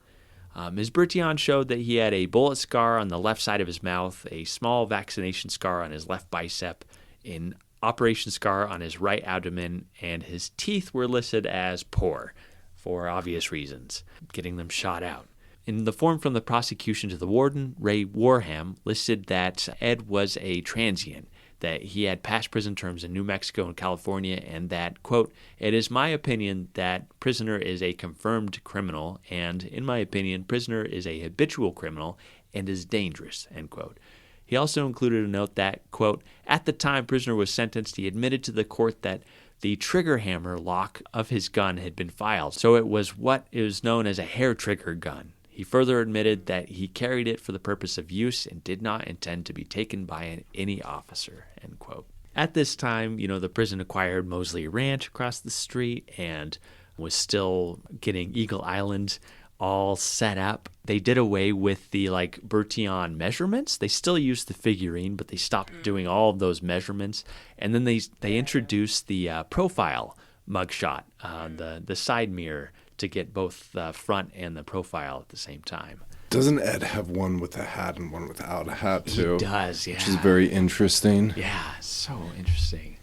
Ms. Bertillon showed that he had a bullet scar on the left side of his mouth, a small vaccination scar on his left bicep, an operation scar on his right abdomen, and his teeth were listed as poor for obvious reasons, getting them shot out. In the form from the prosecution to the warden, Ray Warham listed that Ed was a transient, that he had past prison terms in New Mexico and California, and that, quote, "It is my opinion that prisoner is a confirmed criminal, and, in my opinion, prisoner is a habitual criminal and is dangerous," end quote. He also included a note that, quote, "At the time prisoner was sentenced, he admitted to the court that the trigger hammer lock of his gun had been filed, so it was what is known as a hair trigger gun. He further admitted that he carried it for the purpose of use and did not intend to be taken by any officer," end quote. At this time, the prison acquired Mosley Ranch across the street and was still getting Eagle Island all set up. They did away with the Bertillon measurements. They still used the figurine, but they stopped doing all of those measurements. And then they introduced the profile mugshot, the side mirror, to get both the front and the profile at the same time. Doesn't Ed have one with a hat and one without a hat, too? He does, yeah. Which is very interesting. Yeah, so interesting.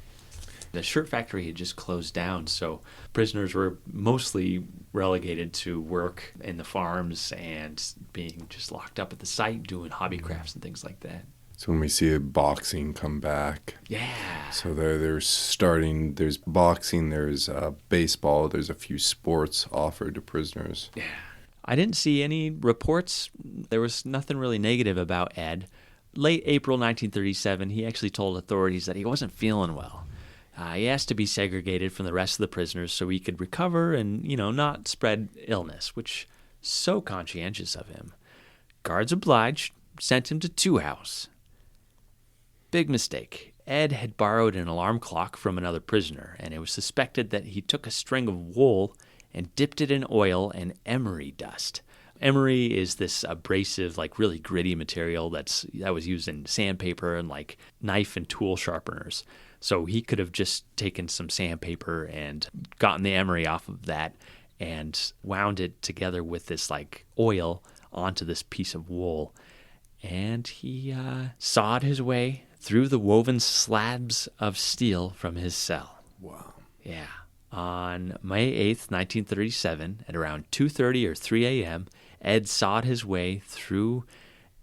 The shirt factory had just closed down, so prisoners were mostly relegated to work in the farms and being just locked up at the site doing hobby crafts and things like that. So when we see boxing come back. Yeah. So there's boxing, there's baseball, there's a few sports offered to prisoners. Yeah. I didn't see any reports. There was nothing really negative about Ed. Late April 1937, he actually told authorities that he wasn't feeling well. He asked to be segregated from the rest of the prisoners so he could recover and, not spread illness, which so conscientious of him. Guards obliged, sent him to 2 House. Big mistake. Ed had borrowed an alarm clock from another prisoner, and it was suspected that he took a string of wool and dipped it in oil and emery dust. Emery is this abrasive, really gritty material that was used in sandpaper and knife and tool sharpeners. So he could have just taken some sandpaper and gotten the emery off of that and wound it together with this oil onto this piece of wool. And he sawed his way through the woven slabs of steel from his cell. Wow. Yeah. On May 8th, 1937, at around 2:30 or 3 a.m., Ed sawed his way through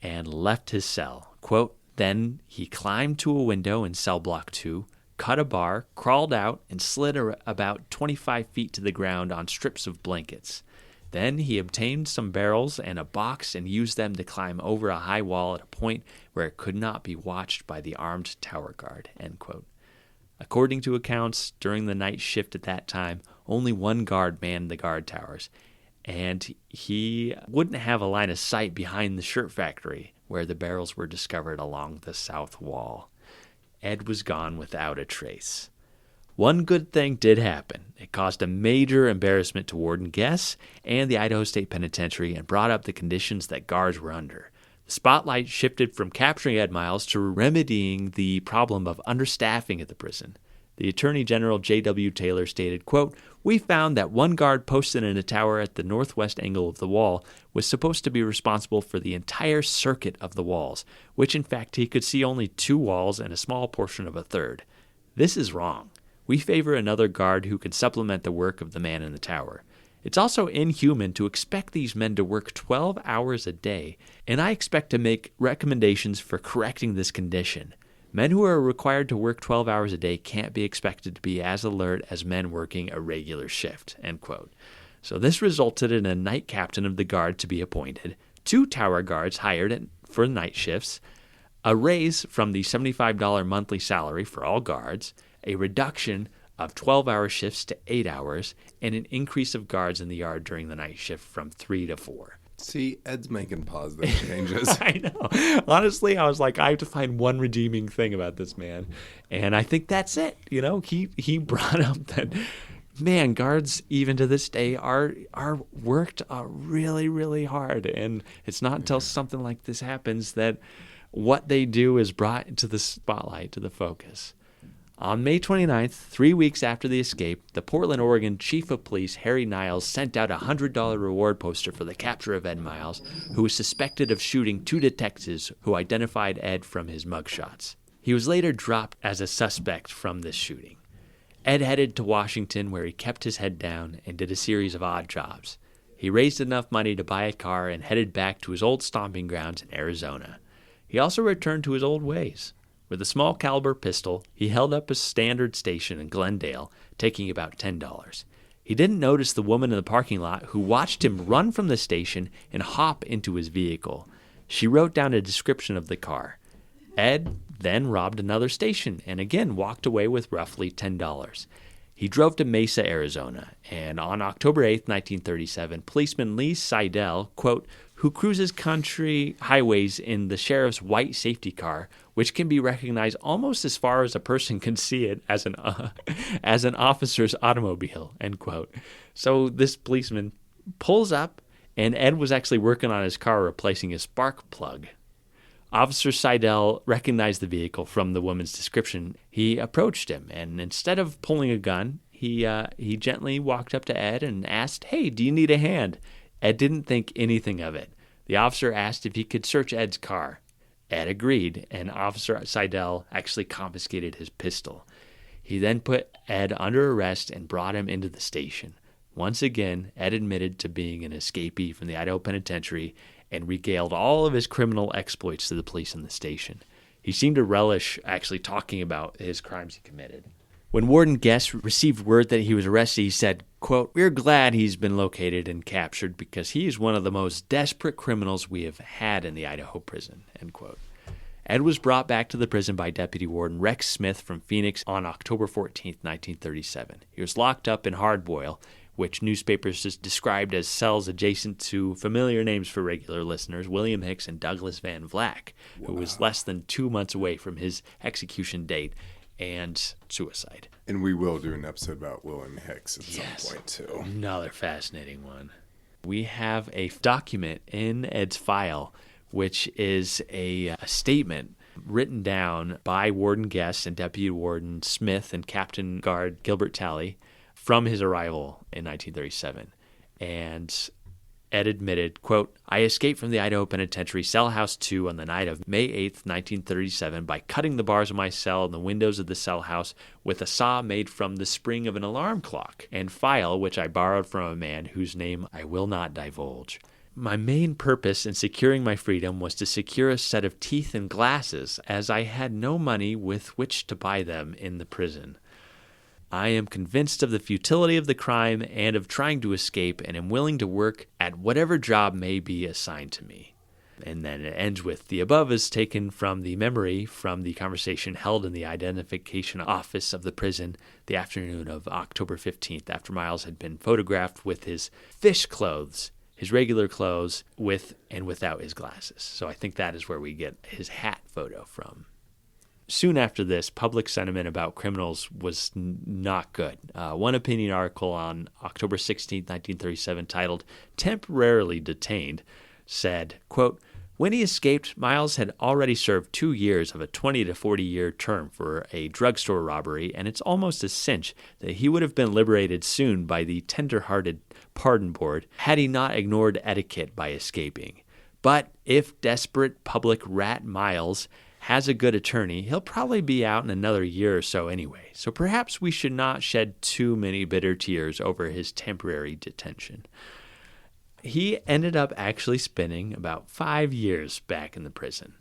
and left his cell. Quote, then he climbed to a window in cell block 2, cut a bar, crawled out, and slid about 25 feet to the ground on strips of blankets. Then he obtained some barrels and a box and used them to climb over a high wall at a point where it could not be watched by the armed tower guard, end quote. According to accounts, during the night shift at that time, only one guard manned the guard towers, and he wouldn't have a line of sight behind the shirt factory where the barrels were discovered along the south wall. Ed was gone without a trace. One good thing did happen. It caused a major embarrassment to Warden Guess and the Idaho State Penitentiary and brought up the conditions that guards were under. The spotlight shifted from capturing Ed Miles to remedying the problem of understaffing at the prison. The Attorney General J.W. Taylor stated, quote, we found that one guard posted in a tower at the northwest angle of the wall was supposed to be responsible for the entire circuit of the walls, which in fact he could see only 2 walls and a small portion of a third. This is wrong. We favor another guard who can supplement the work of the man in the tower. It's also inhuman to expect these men to work 12 hours a day, and I expect to make recommendations for correcting this condition. Men who are required to work 12 hours a day can't be expected to be as alert as men working a regular shift, end quote. So this resulted in a night captain of the guard to be appointed, 2 tower guards hired for night shifts, a raise from the $75 monthly salary for all guards, a reduction of 12-hour shifts to 8 hours, and an increase of guards in the yard during the night shift from 3 to 4. See, Ed's making positive changes. I know. Honestly, I was like, I have to find one redeeming thing about this man. And I think that's it. You know, he brought up that, man, guards even to this day are worked really, really hard. And it's not until something like this happens that what they do is brought into the spotlight, to the focus. On May 29th, 3 weeks after the escape, the Portland, Oregon Chief of Police, Harry Niles, sent out a $100 reward poster for the capture of Ed Miles, who was suspected of shooting 2 detectives who identified Ed from his mugshots. He was later dropped as a suspect from this shooting. Ed headed to Washington, where he kept his head down and did a series of odd jobs. He raised enough money to buy a car and headed back to his old stomping grounds in Arizona. He also returned to his old ways. With a small caliber pistol, he held up a standard station in Glendale, taking about $10. He didn't notice the woman in the parking lot who watched him run from the station and hop into his vehicle. She wrote down a description of the car. Ed then robbed another station and again walked away with roughly $10. He drove to Mesa, Arizona, and on October 8, 1937, policeman Lee Seidel, quote, who cruises country highways in the sheriff's white safety car, which can be recognized almost as far as a person can see it as an officer's automobile, end quote. So this policeman pulls up, and Ed was actually working on his car replacing his spark plug. Officer Seidel recognized the vehicle from the woman's description. He approached him, and instead of pulling a gun, he gently walked up to Ed and asked, hey, do you need a hand? Ed didn't think anything of it. The officer asked if he could search Ed's car. Ed agreed, and Officer Seidel actually confiscated his pistol. He then put Ed under arrest and brought him into the station. Once again, Ed admitted to being an escapee from the Idaho Penitentiary and regaled all of his criminal exploits to the police in the station. He seemed to relish actually talking about his crimes he committed. When Warden Guess received word that he was arrested, he said, quote, we're glad he's been located and captured because he is one of the most desperate criminals we have had in the Idaho prison, end quote. Ed was brought back to the prison by Deputy Warden Rex Smith from Phoenix on October 14, 1937. He was locked up in Hardboil, which newspapers just described as cells adjacent to familiar names for regular listeners, William Hicks and Douglas Van Vleck, who was less than 2 months away from his execution date and suicide. And we will do an episode about William Hicks at some point, too. Another fascinating one. We have a document in Ed's file, which is a statement written down by Warden Guest and Deputy Warden Smith and Captain Guard Gilbert Talley from his arrival in 1937. And Ed admitted, quote, "I escaped from the Idaho Penitentiary, Cell House 2, on the night of May 8th, 1937, by cutting the bars of my cell and the windows of the cell house with a saw made from the spring of an alarm clock and file which I borrowed from a man whose name I will not divulge. My main purpose in securing my freedom was to secure a set of teeth and glasses, as I had no money with which to buy them in the prison. I am convinced of the futility of the crime and of trying to escape, and am willing to work at whatever job may be assigned to me." And then it ends with, "The above is taken from the memory from the conversation held in the identification office of the prison the afternoon of October 15th, after Miles had been photographed with his fish clothes, his regular clothes, with and without his glasses." So I think that is where we get his hat photo from. Soon after this, public sentiment about criminals was not good. One opinion article on October 16, 1937, titled "Temporarily Detained," said, quote, "When he escaped, Miles had already served 2 years of a 20 to 40-year term for a drugstore robbery, and it's almost a cinch that he would have been liberated soon by the tender-hearted pardon board had he not ignored etiquette by escaping. But if desperate public rat Miles has a good attorney, he'll probably be out in another year or so anyway, so perhaps we should not shed too many bitter tears over his temporary detention." He ended up actually spending about 5 years back in the prison.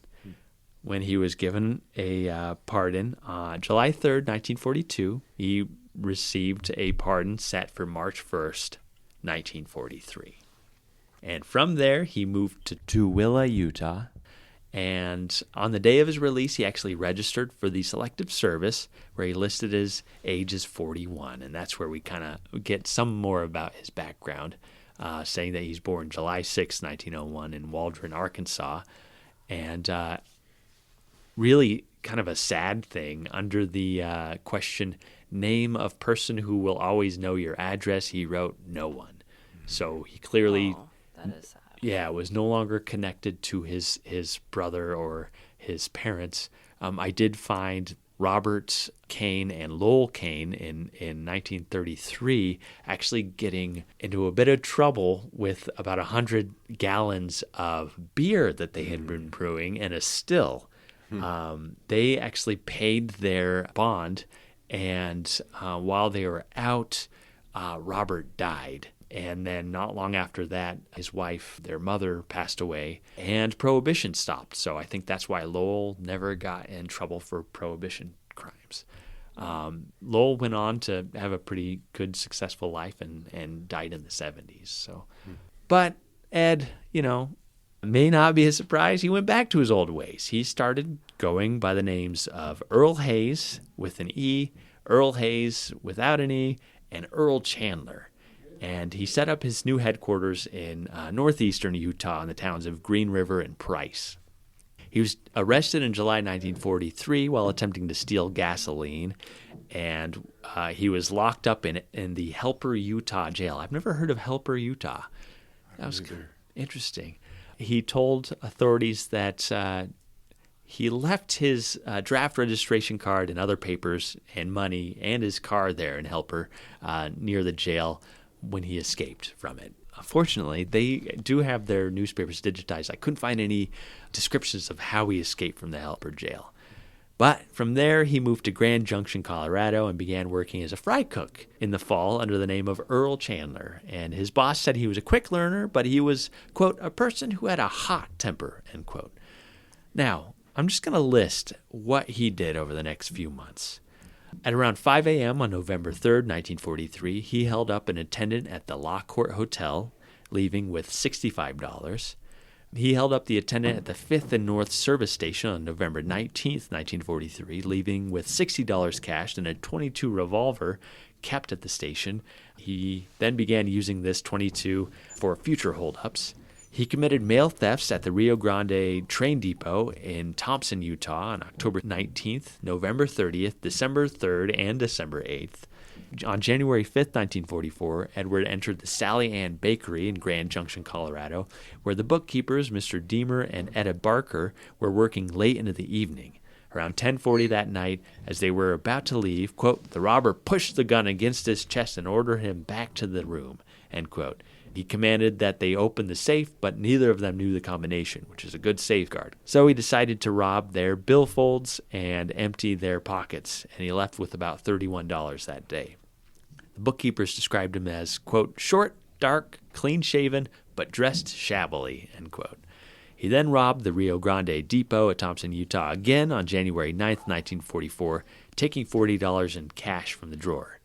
When he was given a pardon on July 3rd, 1942, he received a pardon set for March 1st, 1943. And from there, he moved to Tooele, Utah. And on the day of his release, he actually registered for the Selective Service, where he listed his age as 41. And that's where we kind of get some more about his background, saying that he's born July 6, 1901 in Waldron, Arkansas. And really kind of a sad thing, under the question, "Name of person who will always know your address," he wrote, "No one." So he clearly... Oh, that is sad. Yeah, was no longer connected to his brother or his parents. I did find Robert Kane and Lowell Kane in 1933 actually getting into a bit of trouble with about 100 gallons of beer that they had been brewing and a still. They actually paid their bond, and while they were out, Robert died. And then not long after that, his wife, their mother, passed away, and Prohibition stopped. So I think that's why Lowell never got in trouble for Prohibition crimes. Lowell went on to have a pretty good, successful life and died in the 70s. So, But Ed, may not be a surprise, he went back to his old ways. He started going by the names of Earl Hayes with an E, Earl Hayes without an E, and Earl Chandler. And he set up his new headquarters in northeastern Utah in the towns of Green River and Price. He was arrested in July 1943 while attempting to steal gasoline, and he was locked up in the Helper, Utah jail. I've never heard of Helper, Utah. That was interesting. He told authorities that he left his draft registration card and other papers and money and his car there in Helper near the jail when he escaped from it. Fortunately, they do have their newspapers digitized. I couldn't find any descriptions of how he escaped from the Helper jail. But from there, he moved to Grand Junction, Colorado, and began working as a fry cook in the fall under the name of Earl Chandler. And his boss said he was a quick learner, but he was, quote, a person who had a hot temper, end quote. Now, I'm just going to list what he did over the next few months. At around 5 a.m. on November 3rd, 1943, he held up an attendant at the Law Court Hotel, leaving with $65. He held up the attendant at the 5th and North Service Station on November 19th, 1943, leaving with $60 cash and a .22 revolver kept at the station. He then began using this .22 for future holdups. He committed mail thefts at the Rio Grande train depot in Thompson, Utah on October 19th, November 30th, December 3rd, and December 8th. On January 5th, 1944, Edward entered the Sally Ann Bakery in Grand Junction, Colorado, where the bookkeepers, Mr. Deemer and Etta Barker, were working late into the evening. Around 10:40 that night, as they were about to leave, quote, the robber pushed the gun against his chest and ordered him back to the room, end quote. He commanded that they open the safe, but neither of them knew the combination, which is a good safeguard. So he decided to rob their billfolds and empty their pockets, and he left with about $31 that day. The bookkeepers described him as, quote, short, dark, clean-shaven, but dressed shabbily, end quote. He then robbed the Rio Grande depot at Thompson, Utah again on January 9th, 1944, taking $40 in cash from the drawer.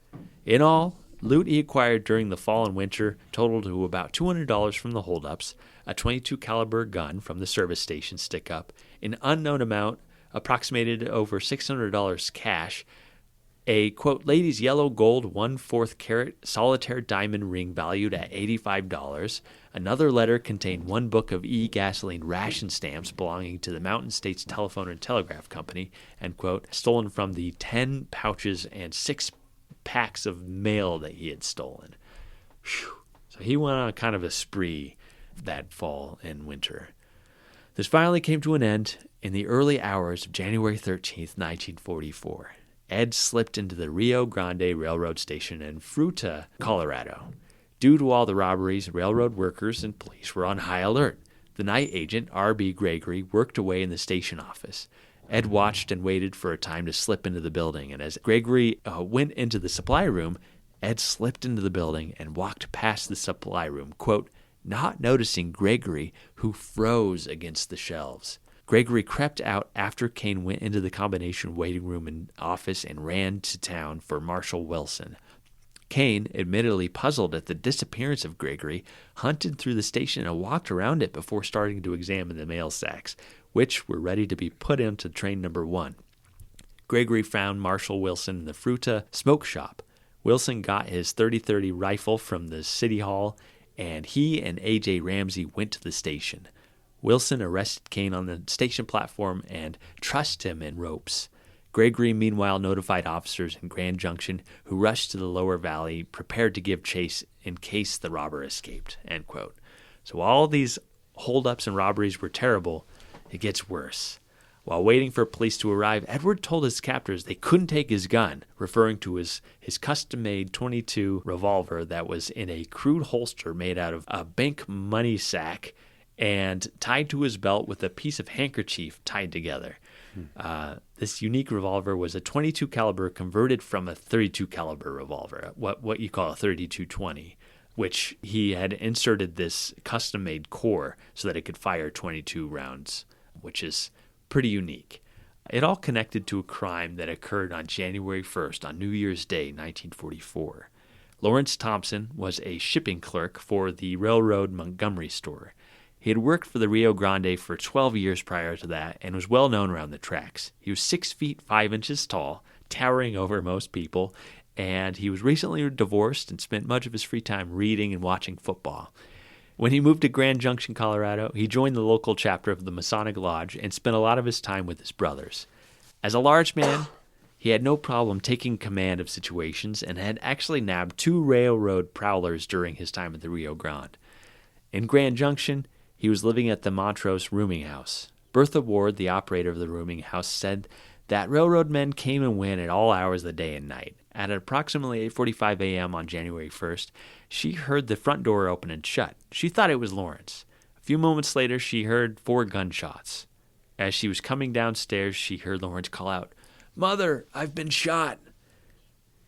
In all, loot he acquired during the fall and winter totaled to about $200 from the holdups, a .22 caliber gun from the service station stick-up, an unknown amount approximated over $600 cash, a, quote, ladies' yellow gold 1/4 carat solitaire diamond ring valued at $85. Another letter contained one book of e-gasoline ration stamps belonging to the Mountain States Telephone and Telegraph Company, end quote, stolen from the 10 pouches and 6 packs of mail that he had stolen. Whew. So he went on kind of a spree that fall and winter. This finally came to an end in the early hours of January 13th, 1944. Ed slipped into the Rio Grande Railroad Station in Fruita, Colorado. Due to all the robberies, railroad workers and police were on high alert. The night agent, R.B. Gregory, worked away in the station office. Ed watched and waited for a time to slip into the building, and as Gregory went into the supply room, Ed slipped into the building and walked past the supply room, quote, not noticing Gregory, who froze against the shelves. Gregory crept out after Kane went into the combination waiting room and office and ran to town for Marshal Wilson. Kane, admittedly puzzled at the disappearance of Gregory, hunted through the station and walked around it before starting to examine the mail sacks, which were ready to be put into train number 1. Gregory found Marshal Wilson in the Fruita smoke shop. Wilson got his .30-30 rifle from the city hall, and he and A.J. Ramsey went to the station. Wilson arrested Kane on the station platform and trussed him in ropes. Gregory, meanwhile, notified officers in Grand Junction, who rushed to the lower valley, prepared to give chase in case the robber escaped, end quote. So all these holdups and robberies were terrible. It gets worse. While waiting for police to arrive, Edward told his captors they couldn't take his gun, referring to his custom-made .22 revolver that was in a crude holster made out of a bank money sack and tied to his belt with a piece of handkerchief tied together. This unique revolver was a .22 caliber converted from a .32 caliber revolver, what you call a .32-20, which he had inserted this custom-made core so that it could fire .22 rounds, which is pretty unique. It all connected to a crime that occurred on January 1st, on New Year's Day, 1944. Lawrence Thompson was a shipping clerk for the Railroad Montgomery store. He had worked for the Rio Grande for 12 years prior to that and was well known around the tracks. He was 6 feet 5 inches tall, towering over most people, and he was recently divorced and spent much of his free time reading and watching football. When he moved to Grand Junction, Colorado, he joined the local chapter of the Masonic Lodge and spent a lot of his time with his brothers. As a large man, he had no problem taking command of situations and had actually nabbed 2 railroad prowlers during his time at the Rio Grande. In Grand Junction, he was living at the Montrose rooming house. Bertha Ward, the operator of the rooming house, said that railroad men came and went at all hours of the day and night. At approximately 8:45 a.m. on January 1st, she heard the front door open and shut. She thought it was Lawrence. A few moments later, she heard 4 gunshots. As she was coming downstairs, she heard Lawrence call out, "Mother, I've been shot."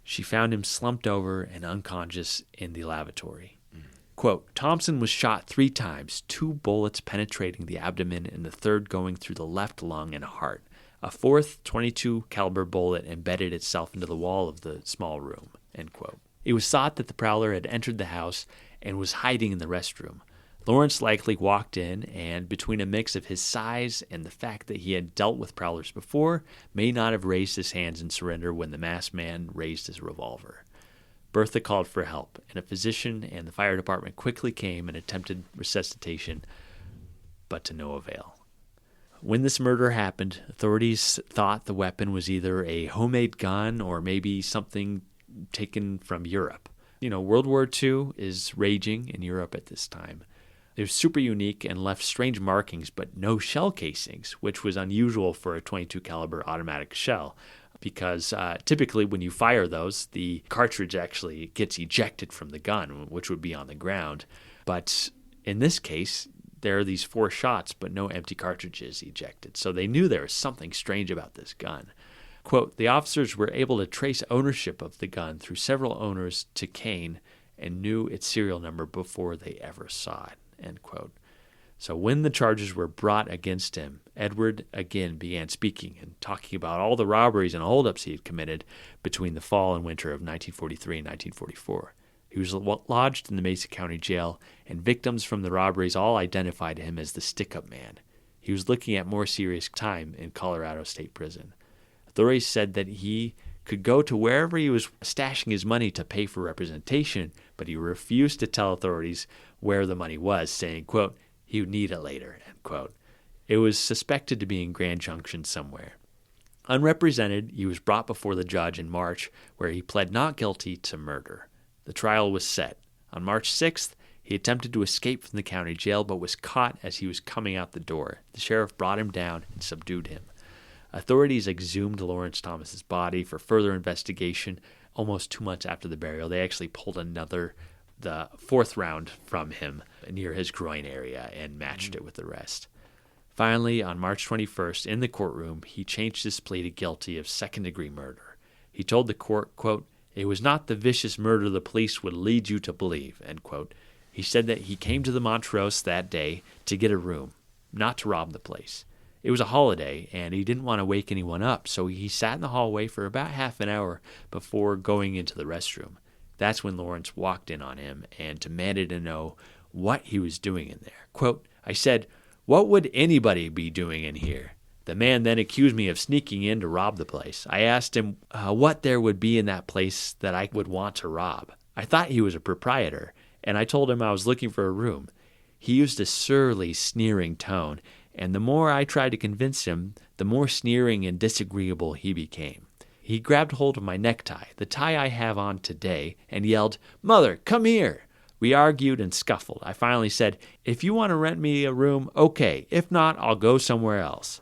She found him slumped over and unconscious in the lavatory. Quote, Thompson was shot 3 times, 2 bullets penetrating the abdomen and the third going through the left lung and heart. A 4th .22 caliber bullet embedded itself into the wall of the small room, end quote. It was thought that the prowler had entered the house and was hiding in the restroom. Lawrence likely walked in and, between a mix of his size and the fact that he had dealt with prowlers before, may not have raised his hands in surrender when the masked man raised his revolver. Bertha called for help, and a physician and the fire department quickly came and attempted resuscitation, but to no avail. When this murder happened, authorities thought the weapon was either a homemade gun or maybe something taken from Europe. World War II is raging in Europe at this time. It was super unique and left strange markings, but no shell casings, which was unusual for a .22 caliber automatic shell, because typically when you fire those, the cartridge actually gets ejected from the gun, which would be on the ground. But in this case, there are these 4 shots, but no empty cartridges ejected. So they knew there was something strange about this gun. Quote, the officers were able to trace ownership of the gun through several owners to Kane and knew its serial number before they ever saw it, end quote. So when the charges were brought against him, Edward again began speaking and talking about all the robberies and holdups he had committed between the fall and winter of 1943 and 1944. He was lodged in the Mesa County Jail, and victims from the robberies all identified him as the stick-up man. He was looking at more serious time in Colorado State Prison. Authorities said that he could go to wherever he was stashing his money to pay for representation, but he refused to tell authorities where the money was, saying, quote, he would need it later, end quote. It was suspected to be in Grand Junction somewhere. Unrepresented, he was brought before the judge in March, where he pled not guilty to murder. The trial was set. On March 6th, he attempted to escape from the county jail, but was caught as he was coming out the door. The sheriff brought him down and subdued him. Authorities exhumed Lawrence Thomas's body for further investigation. Almost 2 months after the burial, they actually pulled the 4th round from him near his groin area and matched it with the rest. Finally, on March 21st, in the courtroom, he changed his plea to guilty of second-degree murder. He told the court, quote, it was not the vicious murder the police would lead you to believe, end quote. He said that he came to the Montrose that day to get a room, not to rob the place. It was a holiday, and he didn't want to wake anyone up, so he sat in the hallway for about half an hour before going into the restroom. That's when Lawrence walked in on him and demanded to know what he was doing in there. Quote, I said, what would anybody be doing in here? The man then accused me of sneaking in to rob the place. I asked him what there would be in that place that I would want to rob. I thought he was a proprietor, and I told him I was looking for a room. He used a surly, sneering tone, and the more I tried to convince him, the more sneering and disagreeable he became. He grabbed hold of my necktie, the tie I have on today, and yelled, Mother, come here! We argued and scuffled. I finally said, if you want to rent me a room, okay. If not, I'll go somewhere else.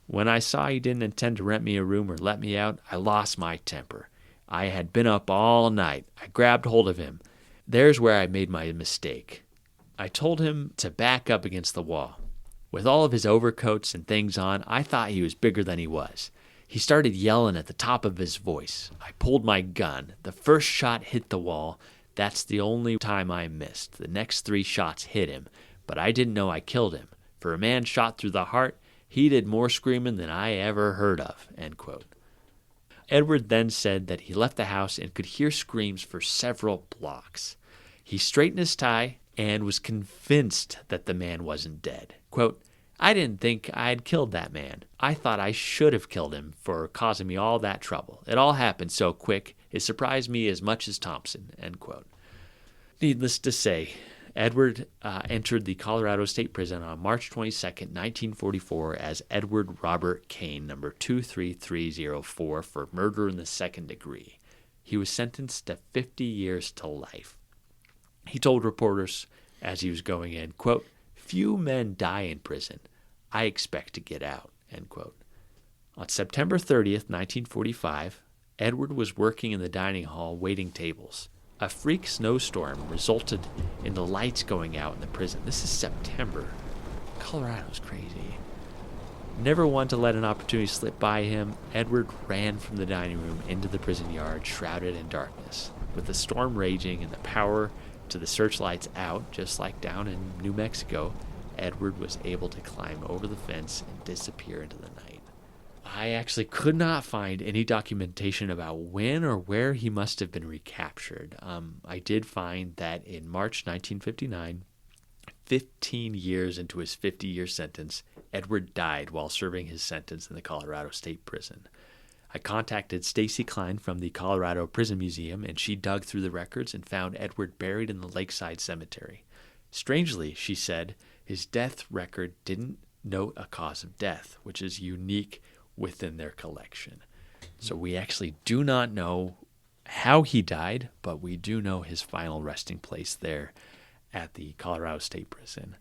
When I saw he didn't intend to rent me a room or let me out, I lost my temper. I had been up all night. I grabbed hold of him. There's where I made my mistake. I told him to back up against the wall. With all of his overcoats and things on, I thought he was bigger than he was. He started yelling at the top of his voice. I pulled my gun. The first shot hit the wall. That's the only time I missed. The next 3 shots hit him, but I didn't know I killed him. For a man shot through the heart, he did more screaming than I ever heard of, end quote. Edward then said that he left the house and could hear screams for several blocks. He straightened his tie and was convinced that the man wasn't dead. Quote, I didn't think I'd killed that man. I thought I should have killed him for causing me all that trouble. It all happened so quick, it surprised me as much as Thompson, end quote. Needless to say, Edward entered the Colorado State Prison on March 22, 1944 as Edward Robert Kane, number 23304, for murder in the second degree. He was sentenced to 50 years to life. He told reporters as he was going in, quote, few men die in prison. I expect to get out, end quote. On September 30th, 1945, Edward was working in the dining hall waiting tables. A freak snowstorm resulted in the lights going out in the prison. This is September. Colorado's crazy. Never one to let an opportunity slip by him, Edward ran from the dining room into the prison yard, shrouded in darkness. With the storm raging and the power to the searchlights out, just like down in New Mexico, Edward was able to climb over the fence and disappear into the night. I actually could not find any documentation about when or where he must have been recaptured. I did find that in March 1959, 15 years into his 50-year sentence, Edward died while serving his sentence in the Colorado State Prison. I contacted Stacy Klein from the Colorado Prison Museum, and she dug through the records and found Edward buried in the Lakeside Cemetery. Strangely, she said, his death record didn't note a cause of death, which is unique within their collection. So we actually do not know how he died, but we do know his final resting place there at the Colorado State Prison.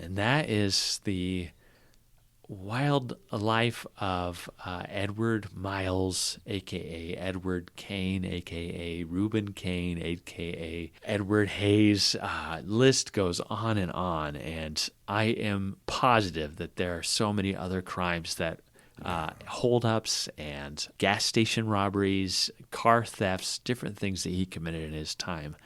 And that is the wild life of Edward Miles, a.k.a. Edward Kane, a.k.a. Reuben Kane, a.k.a. Edward Hayes. List goes on, and I am positive that there are so many other crimes that holdups and gas station robberies, car thefts, different things that he committed in his time.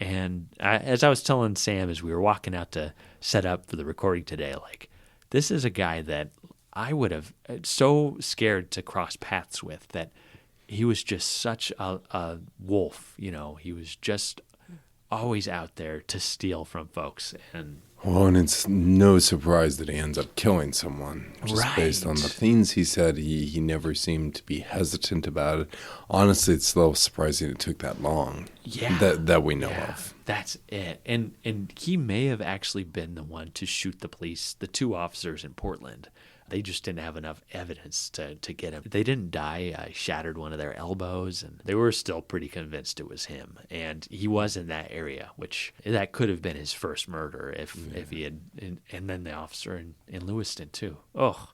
And as I was telling Sam as we were walking out to set up for the recording today, like, this is a guy that I would have so scared to cross paths with, that he was just such a wolf, you know. He was just always out there to steal from folks. And it's no surprise that he ends up killing someone. Just based on the things he said, he never seemed to be hesitant about it. Honestly, it's a little surprising it took that long. Yeah. That we know of. That's it. And he may have actually been the one to shoot the police, the two officers in Portland. They just didn't have enough evidence to get him. They didn't die. I shattered one of their elbows, and they were still pretty convinced it was him. And he was in that area, which that could have been his first murder if he had. And then the officer in Lewiston too. Oh,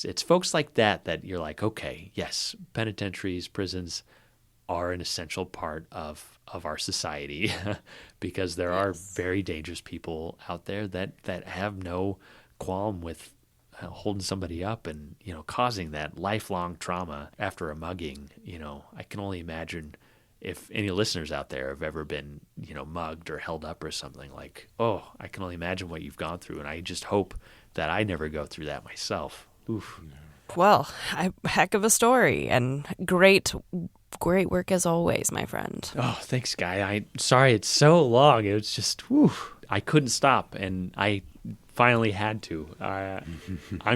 it's folks like that you're like, okay, yes, penitentiaries, prisons are an essential part of our society because there are very dangerous people out there that have no qualm with holding somebody up and, you know, causing that lifelong trauma after a mugging. You know, I can only imagine if any listeners out there have ever been, you know, mugged or held up or something, like, oh, I can only imagine what you've gone through. And I just hope that I never go through that myself. Oof. Well, heck of a story, and great work as always, my friend. Oh, thanks, Skye. I'm sorry it's so long. It was just, I couldn't stop, and I finally had to. I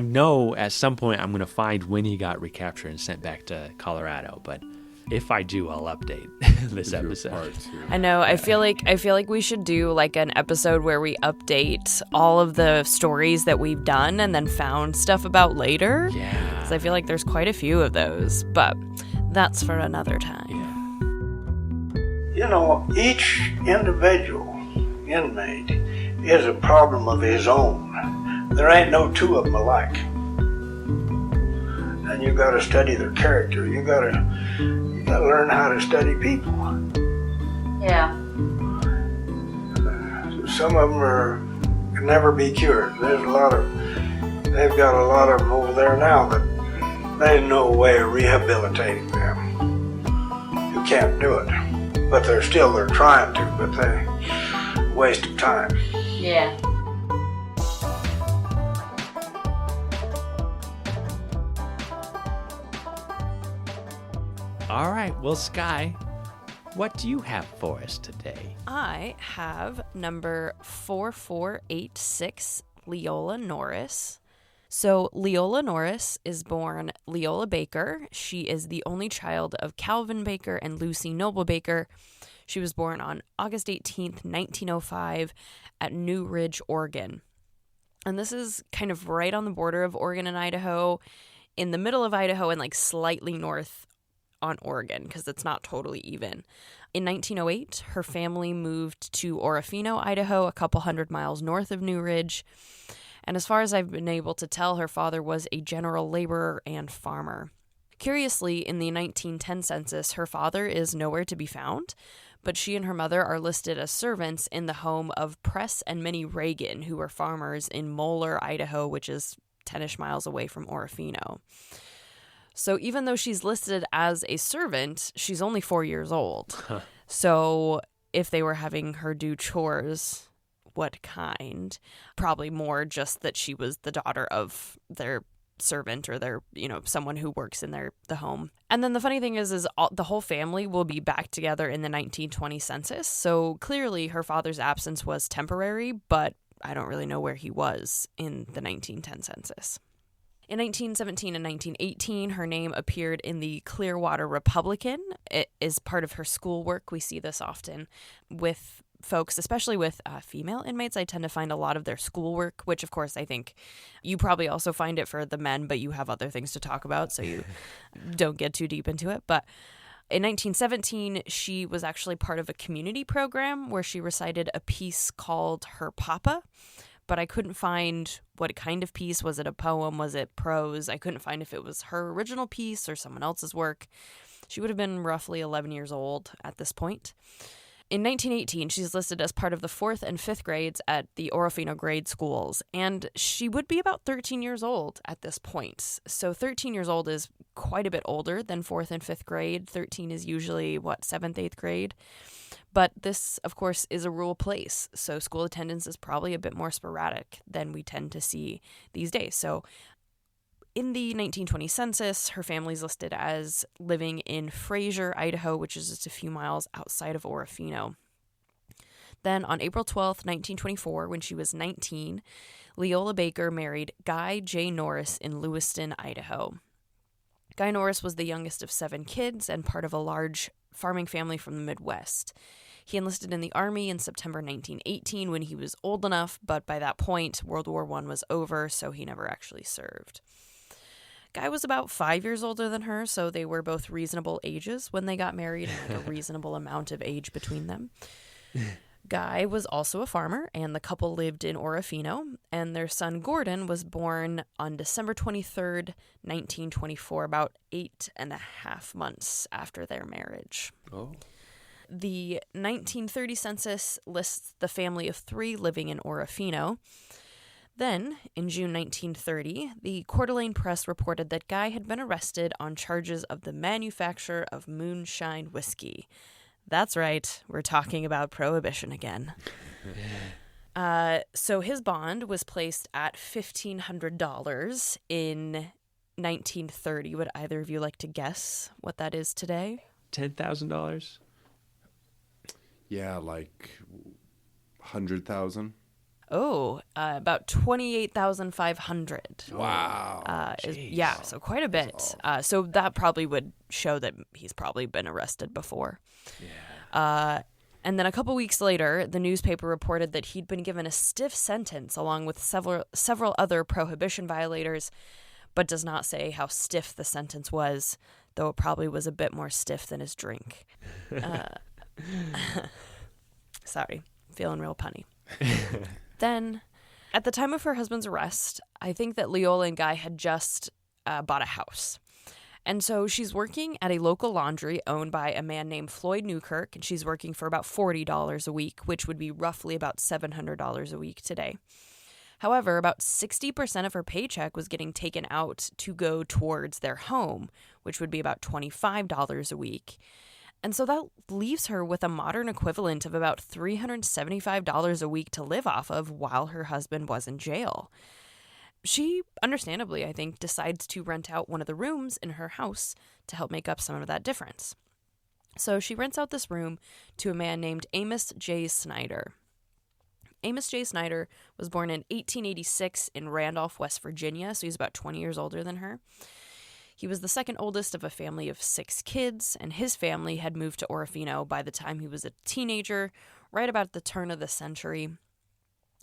know at some point I'm going to find when he got recaptured and sent back to Colorado, but if I do, I'll update this episode. I know. I feel like we should do like an episode where we update all of the stories that we've done and then found stuff about later. Yeah. Because I feel like there's quite a few of those, but that's for another time. You know, each individual inmate is a problem of his own. There ain't no two of them alike. And you got to study their character. You got to learn how to study people. Yeah. Some of them can never be cured. They've got a lot of them over there now that there's no way of rehabilitating them. You can't do it. But they're trying to, but they waste of time. Yeah. All right. Well, Skye, what do you have for us today? I have number 4486, Leola Norris. So Leola Norris is born Leola Baker. She is the only child of Calvin Baker and Lucy Noble Baker. She was born on August 18th, 1905 at New Ridge, Oregon. And this is kind of right on the border of Oregon and Idaho, in the middle of Idaho and like slightly north on Oregon because it's not totally even. In 1908, her family moved to Orofino, Idaho, a couple hundred miles north of New Ridge. And as far as I've been able to tell, her father was a general laborer and farmer. Curiously, in the 1910 census, her father is nowhere to be found, but she and her mother are listed as servants in the home of Press and Minnie Reagan, who were farmers in Moeller, Idaho, which is 10-ish miles away from Orofino. So even though she's listed as a servant, she's only 4 years old. So if they were having her do chores, what kind? Probably more just that she was the daughter of their servant or their, someone who works in the home. And then the funny thing is the whole family will be back together in the 1920 census. So clearly her father's absence was temporary, but I don't really know where he was in the 1910 census. In 1917 and 1918, her name appeared in the Clearwater Republican. It is part of her schoolwork. We see this often with folks, especially with female inmates. I tend to find a lot of their schoolwork, which of course I think you probably also find it for the men, but you have other things to talk about, so you don't get too deep into it. But in 1917, she was actually part of a community program where she recited a piece called Her Papa, but I couldn't find what kind of piece. Was it a poem? Was it prose? I couldn't find if it was her original piece or someone else's work. She would have been roughly 11 years old at this point. In 1918, she's listed as part of the 4th and 5th grades at the Orofino grade schools, and she would be about 13 years old at this point. So 13 years old is quite a bit older than 4th and 5th grade. 13 is usually, 7th, 8th grade? But this, of course, is a rural place, so school attendance is probably a bit more sporadic than we tend to see these days. So in the 1920 census, her family's listed as living in Fraser, Idaho, which is just a few miles outside of Orofino. Then on April 12th, 1924, when she was 19, Leola Baker married Guy J. Norris in Lewiston, Idaho. Guy Norris was the youngest of 7 kids and part of a large farming family from the Midwest. He enlisted in the Army in September 1918 when he was old enough, but by that point, World War I was over, so he never actually served. Guy was about 5 years older than her, so they were both reasonable ages when they got married, and like a reasonable amount of age between them. Guy was also a farmer, and the couple lived in Orofino, and their son Gordon was born on December 23rd, 1924, about 8.5 months after their marriage. Oh. The 1930 census lists the family of 3 living in Orofino. Then, in June 1930, the Coeur d'Alene Press reported that Guy had been arrested on charges of the manufacture of moonshine whiskey. That's right, we're talking about Prohibition again. So his bond was placed at $1,500 in 1930. Would either of you like to guess what that is today? $10,000? Yeah, like 100,000. Oh, about 28,500. Wow. So quite a bit. So that probably would show that he's probably been arrested before. Yeah. And then a couple weeks later, the newspaper reported that he'd been given a stiff sentence along with several other prohibition violators, but does not say how stiff the sentence was, though it probably was a bit more stiff than his drink. Sorry, feeling real punny. Then, at the time of her husband's arrest, I think that Leola and Guy had just bought a house. And so she's working at a local laundry owned by a man named Floyd Newkirk, and she's working for about $40 a week, which would be roughly about $700 a week today. However, about 60% of her paycheck was getting taken out to go towards their home, which would be about $25 a week. And so that leaves her with a modern equivalent of about $375 a week to live off of while her husband was in jail. She, understandably, I think, decides to rent out one of the rooms in her house to help make up some of that difference. So she rents out this room to a man named Amos J. Snyder. Amos J. Snyder was born in 1886 in Randolph, West Virginia, so he's about 20 years older than her. He was the second oldest of a family of 6 kids, and his family had moved to Orofino by the time he was a teenager, right about the turn of the century.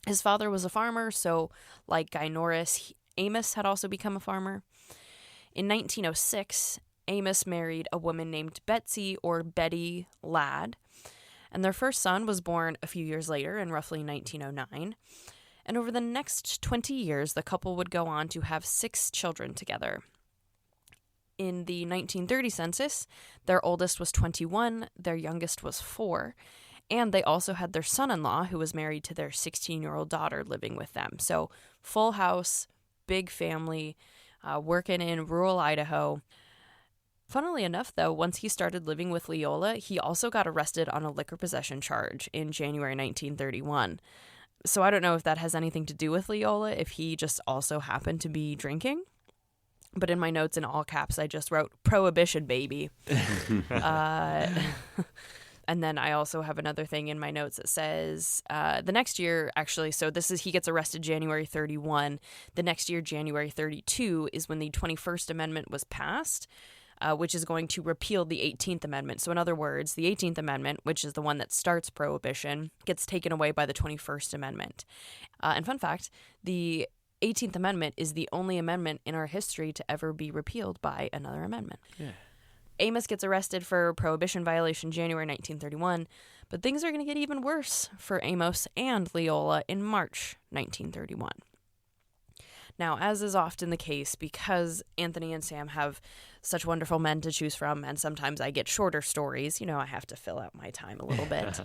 His father was a farmer, so like Guy Norris, Amos had also become a farmer. In 1906, Amos married a woman named Betsy or Betty Ladd, and their first son was born a few years later in roughly 1909. And over the next 20 years, the couple would go on to have 6 children together. In the 1930 census, their oldest was 21, their youngest was 4, and they also had their son-in-law, who was married to their 16-year-old daughter, living with them. So full house, big family, working in rural Idaho. Funnily enough, though, once he started living with Leola, he also got arrested on a liquor possession charge in January 1931. So I don't know if that has anything to do with Leola, if he just also happened to be drinking. But in my notes in all caps, I just wrote, Prohibition, baby. And then I also have another thing in my notes that says the next year, actually, so he gets arrested January 31. The next year, January 32, is when the 21st Amendment was passed, which is going to repeal the 18th Amendment. So in other words, the 18th Amendment, which is the one that starts Prohibition, gets taken away by the 21st Amendment. And fun fact, the 18th Amendment is the only amendment in our history to ever be repealed by another amendment. Yeah. Amos gets arrested for Prohibition violation January 1931, but things are going to get even worse for Amos and Leola in March 1931. Now, as is often the case, because Anthony and Sam have such wonderful men to choose from, and sometimes I get shorter stories, I have to fill out my time a little bit.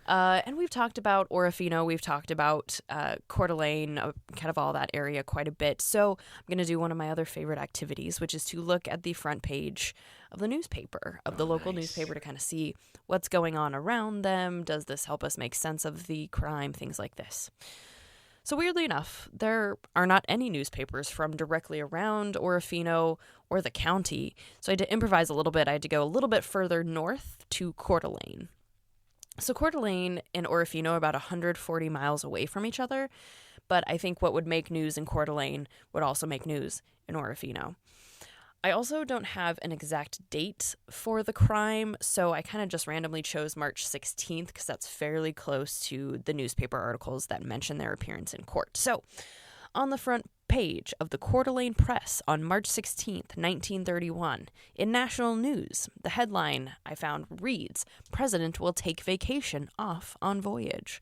And we've talked about Orofino, we've talked about Coeur d'Alene, kind of all that area quite a bit. So I'm going to do one of my other favorite activities, which is to look at the front page of the newspaper, of the local newspaper, to kind of see what's going on around them. Does this help us make sense of the crime? Things like this. So weirdly enough, there are not any newspapers from directly around Orofino or the county. So I had to improvise a little bit. I had to go a little bit further north to Coeur d'Alene. So Coeur d'Alene and Orofino are about 140 miles away from each other, but I think what would make news in Coeur d'Alene would also make news in Orofino. I also don't have an exact date for the crime, so I kind of just randomly chose March 16th because that's fairly close to the newspaper articles that mention their appearance in court. So, on the front page of the Coeur d'Alene Press on March 16th, 1931, in national news, the headline I found reads, "President will take vacation off on voyage."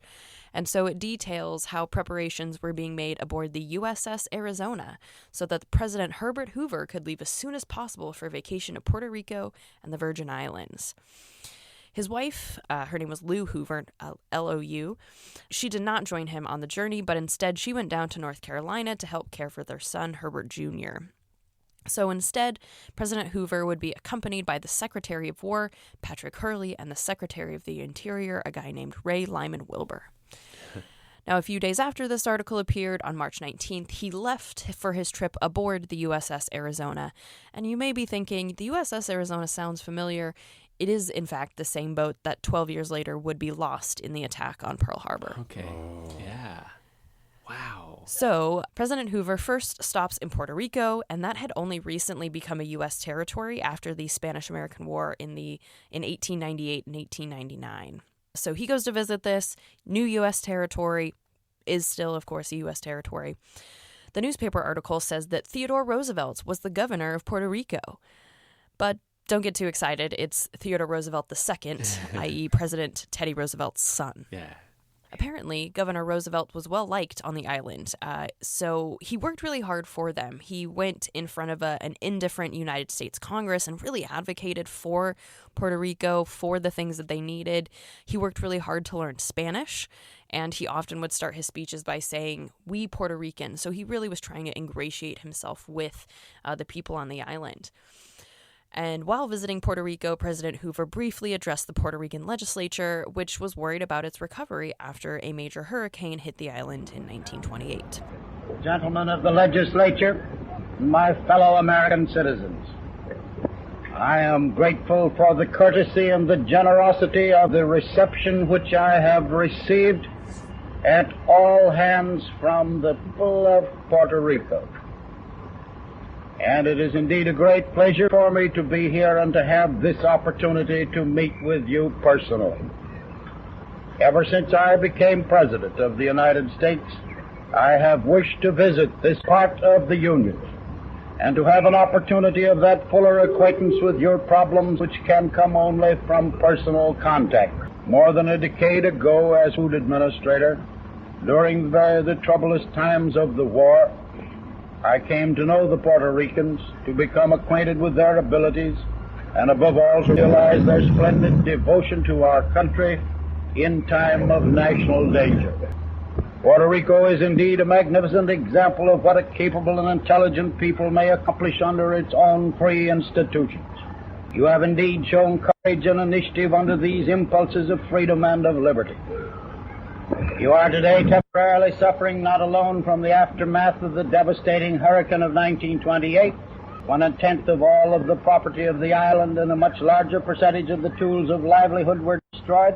And so it details how preparations were being made aboard the USS Arizona so that President Herbert Hoover could leave as soon as possible for vacation to Puerto Rico and the Virgin Islands. His wife, her name was Lou Hoover, L-O-U. She did not join him on the journey, but instead she went down to North Carolina to help care for their son, Herbert Jr. So instead, President Hoover would be accompanied by the Secretary of War, Patrick Hurley, and the Secretary of the Interior, a guy named Ray Lyman Wilbur. Now, a few days after this article appeared, on March 19th, he left for his trip aboard the USS Arizona. And you may be thinking, the USS Arizona sounds familiar. It is, in fact, the same boat that 12 years later would be lost in the attack on Pearl Harbor. Okay. Yeah. Wow. So, President Hoover first stops in Puerto Rico, and that had only recently become a U.S. territory after the Spanish-American War in 1898 and 1899. So he goes to visit this new U.S. territory, is still, of course, a U.S. territory. The newspaper article says that Theodore Roosevelt was the governor of Puerto Rico. But don't get too excited. It's Theodore Roosevelt II, i.e. President Teddy Roosevelt's son. Yeah. Apparently, Governor Roosevelt was well liked on the island, so he worked really hard for them. He went in front of an indifferent United States Congress and really advocated for Puerto Rico, for the things that they needed. He worked really hard to learn Spanish, and he often would start his speeches by saying, "We Puerto Rican." So he really was trying to ingratiate himself with the people on the island. And while visiting Puerto Rico, President Hoover briefly addressed the Puerto Rican legislature, which was worried about its recovery after a major hurricane hit the island in 1928. Gentlemen of the legislature, my fellow American citizens, I am grateful for the courtesy and the generosity of the reception which I have received at all hands from the people of Puerto Rico. And it is indeed a great pleasure for me to be here and to have this opportunity to meet with you personally. Ever since I became President of the United States, I have wished to visit this part of the Union and to have an opportunity of that fuller acquaintance with your problems which can come only from personal contact. More than a decade ago, as food administrator, during the troublous times of the war, I came to know the Puerto Ricans, to become acquainted with their abilities, and above all to realize their splendid devotion to our country in time of national danger. Puerto Rico is indeed a magnificent example of what a capable and intelligent people may accomplish under its own free institutions. You have indeed shown courage and initiative under these impulses of freedom and of liberty. You are today temporarily suffering not alone from the aftermath of the devastating hurricane of 1928, 1/10 of all of the property of the island and a much larger percentage of the tools of livelihood were destroyed,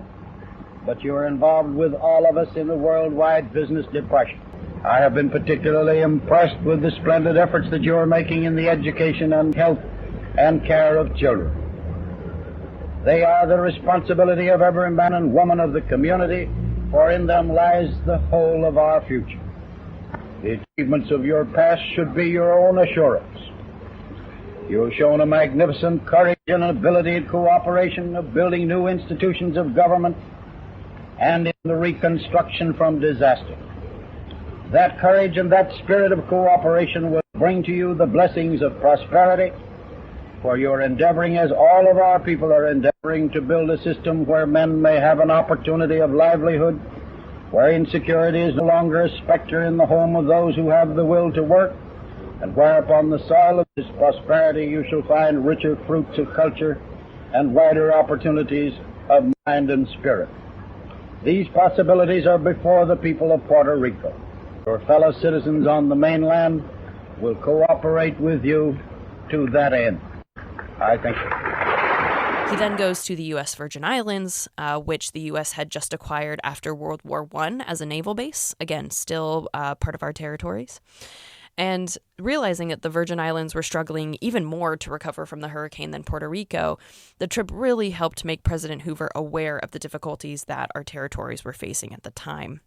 but you are involved with all of us in the worldwide business depression. I have been particularly impressed with the splendid efforts that you are making in the education and health and care of children. They are the responsibility of every man and woman of the community, for in them lies the whole of our future. The achievements of your past should be your own assurance. You have shown a magnificent courage and ability and cooperation of building new institutions of government and in the reconstruction from disaster. That courage and that spirit of cooperation will bring to you the blessings of prosperity, for you are endeavoring, as all of our people are endeavoring, to build a system where men may have an opportunity of livelihood, where insecurity is no longer a specter in the home of those who have the will to work, and where upon the soil of this prosperity you shall find richer fruits of culture and wider opportunities of mind and spirit. These possibilities are before the people of Puerto Rico. Your fellow citizens on the mainland will cooperate with you to that end. I thank you. He then goes to the U.S. Virgin Islands, which the U.S. had just acquired after World War I as a naval base. Again, still part of our territories. And realizing that the Virgin Islands were struggling even more to recover from the hurricane than Puerto Rico, the trip really helped make President Hoover aware of the difficulties that our territories were facing at the time.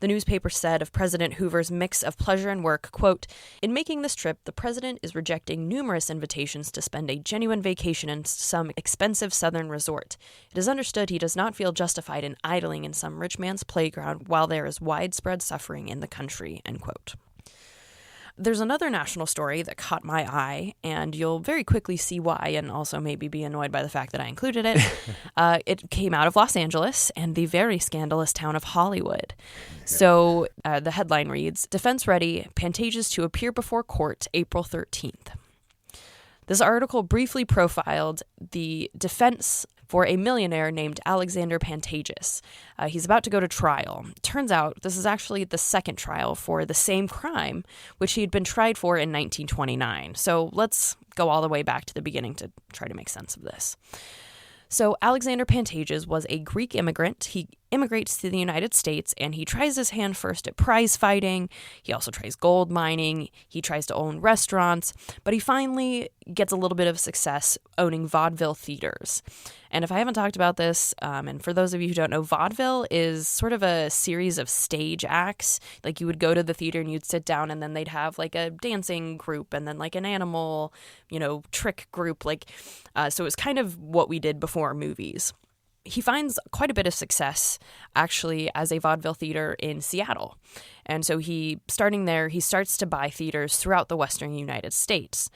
The newspaper said of President Hoover's mix of pleasure and work, quote, "In making this trip, the president is rejecting numerous invitations to spend a genuine vacation in some expensive southern resort. It is understood he does not feel justified in idling in some rich man's playground while there is widespread suffering in the country," end quote. There's another national story that caught my eye, and you'll very quickly see why, and also maybe be annoyed by the fact that I included it. It came out of Los Angeles and the very scandalous town of Hollywood. So the headline reads, "Defense ready, Pantages to appear before court April 13th. This article briefly profiled the defense for a millionaire named Alexander Pantages. He's about to go to trial. Turns out this is actually the second trial for the same crime, which he'd been tried for in 1929. So let's go all the way back to the beginning to try to make sense of this. So Alexander Pantages was a Greek immigrant. He immigrates to the United States, and he tries his hand first at prize fighting. He also tries gold mining. He tries to own restaurants, but he finally gets a little bit of success owning vaudeville theaters. And if I haven't talked about this, and for those of you who don't know, vaudeville is sort of a series of stage acts. Like you would go to the theater and you'd sit down, and then they'd have like a dancing group and then like an animal, trick group. So it's kind of what we did before movies. He finds quite a bit of success, actually, as a vaudeville theater in Seattle. And so starting there, he starts to buy theaters throughout the western United States.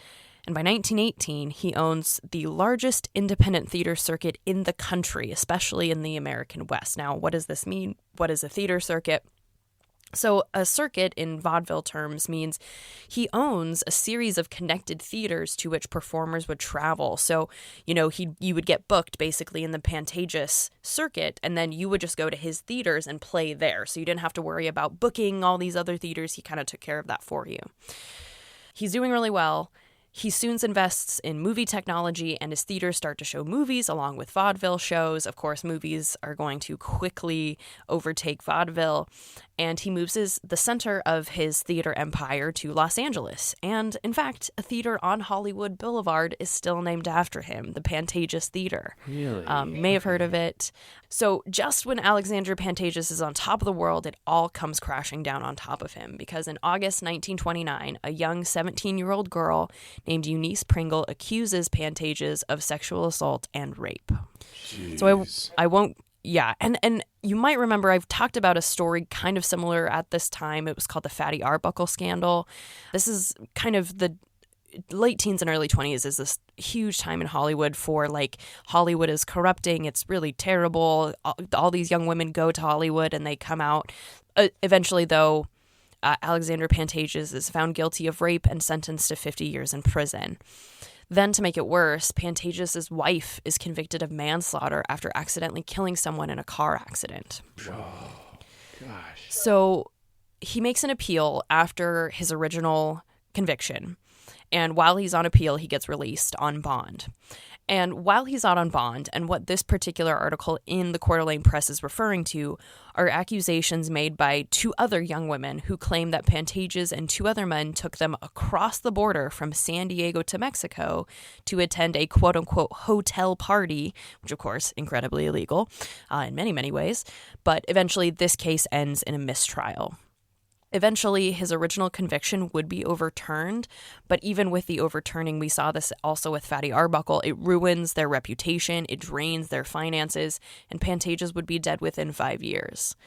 And by 1918, he owns the largest independent theater circuit in the country, especially in the American West. Now, what does this mean? What is a theater circuit? So a circuit in vaudeville terms means he owns a series of connected theaters to which performers would travel. So, you would get booked basically in the Pantages circuit, and then you would just go to his theaters and play there. So you didn't have to worry about booking all these other theaters. He kind of took care of that for you. He's doing really well. He soon invests in movie technology, and his theaters start to show movies along with vaudeville shows. Of course, movies are going to quickly overtake vaudeville, and he moves the center of his theater empire to Los Angeles. And in fact, a theater on Hollywood Boulevard is still named after him, the Pantages Theater. Really? You may have heard of it. So just when Alexander Pantages is on top of the world, it all comes crashing down on top of him, because in August 1929, a young 17-year-old girl named Eunice Pringle accuses Pantages of sexual assault and rape. Jeez. So I won't. Yeah, and you might remember I've talked about a story kind of similar at this time. It was called the Fatty Arbuckle scandal. This is kind of the late teens and early 20s is this huge time in Hollywood for Hollywood is corrupting. It's really terrible. All these young women go to Hollywood and they come out. Eventually, though, Alexander Pantages is found guilty of rape and sentenced to 50 years in prison. Then, to make it worse, Pantages' wife is convicted of manslaughter after accidentally killing someone in a car accident. Oh, gosh. So he makes an appeal after his original conviction. And while he's on appeal, he gets released on bond. And while he's out on bond, and what this particular article in the Coeur d'Alene Press is referring to, are accusations made by 2 other young women who claim that Pantages and 2 other men took them across the border from San Diego to Mexico to attend a quote-unquote hotel party, which of course, incredibly illegal in many, many ways. But eventually this case ends in a mistrial. Eventually, his original conviction would be overturned, but even with the overturning, we saw this also with Fatty Arbuckle. It ruins their reputation, it drains their finances, and Pantages would be dead within 5 years.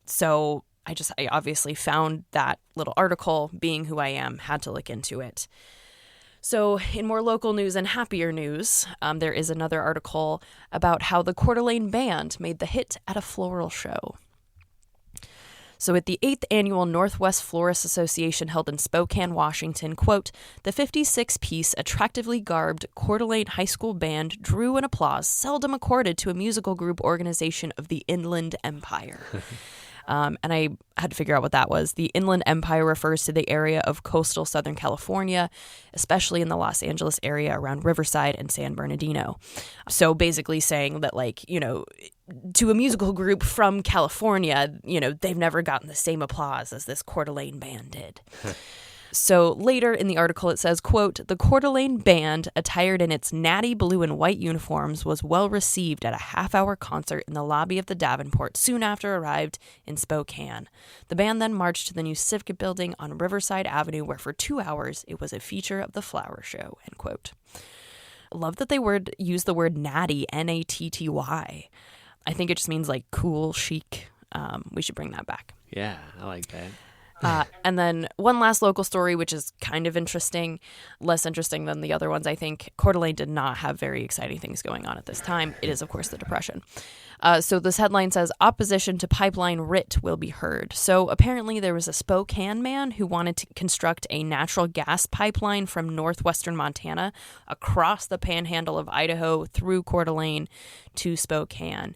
So I obviously found that little article, being who I am, had to look into it. So in more local news and happier news, there is another article about how the Coeur d'Alene Band made the hit at a floral show. So at the 8th Annual Northwest Florists Association held in Spokane, Washington, quote, the 56-piece, attractively garbed Coeur d'Alene High School band drew an applause seldom accorded to a musical group organization of the Inland Empire. And I had to figure out what that was. The Inland Empire refers to the area of coastal Southern California, especially in the Los Angeles area around Riverside and San Bernardino. So basically saying that, like, you know, to a musical group from California, you know, they've never gotten the same applause as this Coeur d'Alene band did. So later in the article it says, quote, the Coeur d'Alene Band, attired in its natty blue and white uniforms, was well received at a half-hour concert in the lobby of the Davenport soon after arrived in Spokane. The band then marched to the new Civic Building on Riverside Avenue, where for 2 hours it was a feature of the flower show, end quote. I love that they use the word natty, N-A-T-T-Y. I think it just means like cool, chic. We should bring that back. Yeah, I like that. And then one last local story, which is kind of interesting, less interesting than the other ones, I think. Coeur d'Alene did not have very exciting things going on at this time. It is, of course, the Depression. So this headline says, opposition to pipeline writ will be heard. So apparently there was a Spokane man who wanted to construct a natural gas pipeline from northwestern Montana across the panhandle of Idaho through Coeur d'Alene to Spokane.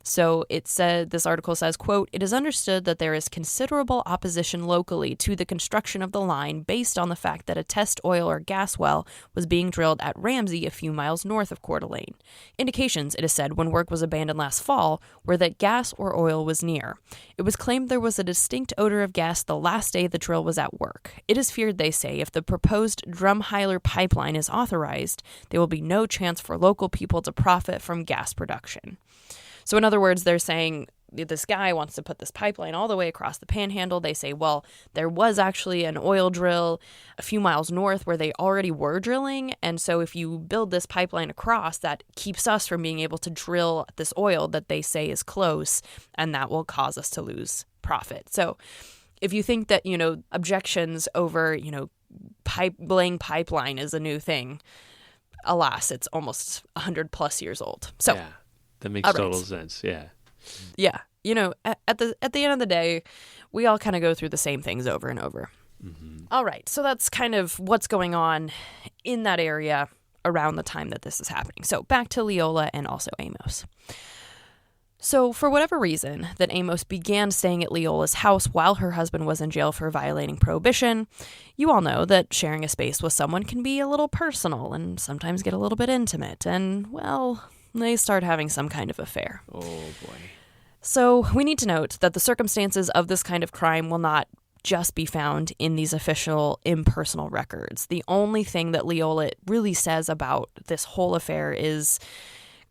So it said, this article says, quote, it is understood that there is considerable opposition locally to the construction of the line based on the fact that a test oil or gas well was being drilled at Ramsey a few miles north of Coeur d'Alene. Indications, it is said, when work was abandoned last fall, were that gas or oil was near. It was claimed there was a distinct odor of gas the last day the drill was at work. It is feared, they say, if the proposed Drumheller pipeline is authorized, there will be no chance for local people to profit from gas production. So in other words, they're saying this guy wants to put this pipeline all the way across the panhandle. They say, well, there was actually an oil drill a few miles north where they already were drilling. And so if you build this pipeline across, that keeps us from being able to drill this oil that they say is close, and that will cause us to lose profit. So if you think that, you know, objections over, you know, laying pipeline is a new thing, alas, it's almost 100 plus years old. So. Yeah. That makes total sense. Yeah. Yeah. You know, at the end of the day, we all kind of go through the same things over and over. Mm-hmm. All right. So that's kind of what's going on in that area around the time that this is happening. So back to Leola and also Amos. So for whatever reason that Amos began staying at Leola's house while her husband was in jail for violating prohibition, you all know that sharing a space with someone can be a little personal and sometimes get a little bit intimate. And, well, they start having some kind of affair. Oh, boy. So we need to note that the circumstances of this kind of crime will not just be found in these official impersonal records. The only thing that Leola really says about this whole affair is,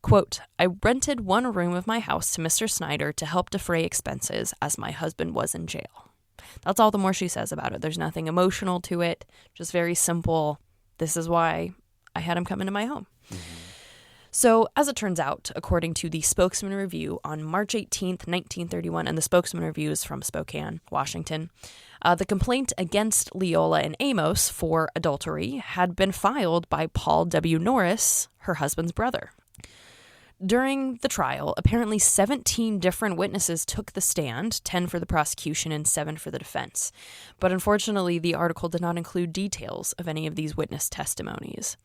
quote, I rented one room of my house to Mr. Snyder to help defray expenses as my husband was in jail. That's all the more she says about it. There's nothing emotional to it, just very simple. This is why I had him come into my home. Mm-hmm. So, as it turns out, according to the Spokesman Review on March 18th, 1931, and the Spokesman Review is from Spokane, Washington, the complaint against Leola and Amos for adultery had been filed by Paul W. Norris, her husband's brother. During the trial, apparently 17 different witnesses took the stand, 10 for the prosecution and 7 for the defense. But unfortunately, the article did not include details of any of these witness testimonies.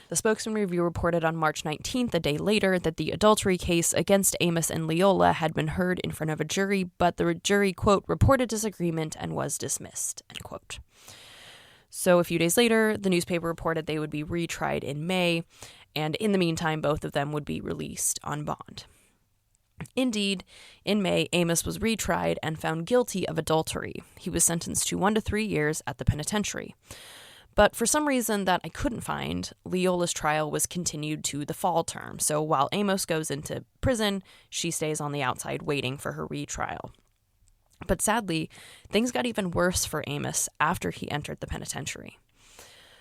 The Spokesman Review reported on March 19th, a day later, that the adultery case against Amos and Leola had been heard in front of a jury, but the jury, quote, reported disagreement and was dismissed, end quote. So a few days later, the newspaper reported they would be retried in May, and in the meantime, both of them would be released on bond. Indeed, in May, Amos was retried and found guilty of adultery. He was sentenced to 1 to 3 years at the penitentiary. But for some reason that I couldn't find, Leola's trial was continued to the fall term. So while Amos goes into prison, she stays on the outside waiting for her retrial. But sadly, things got even worse for Amos after he entered the penitentiary.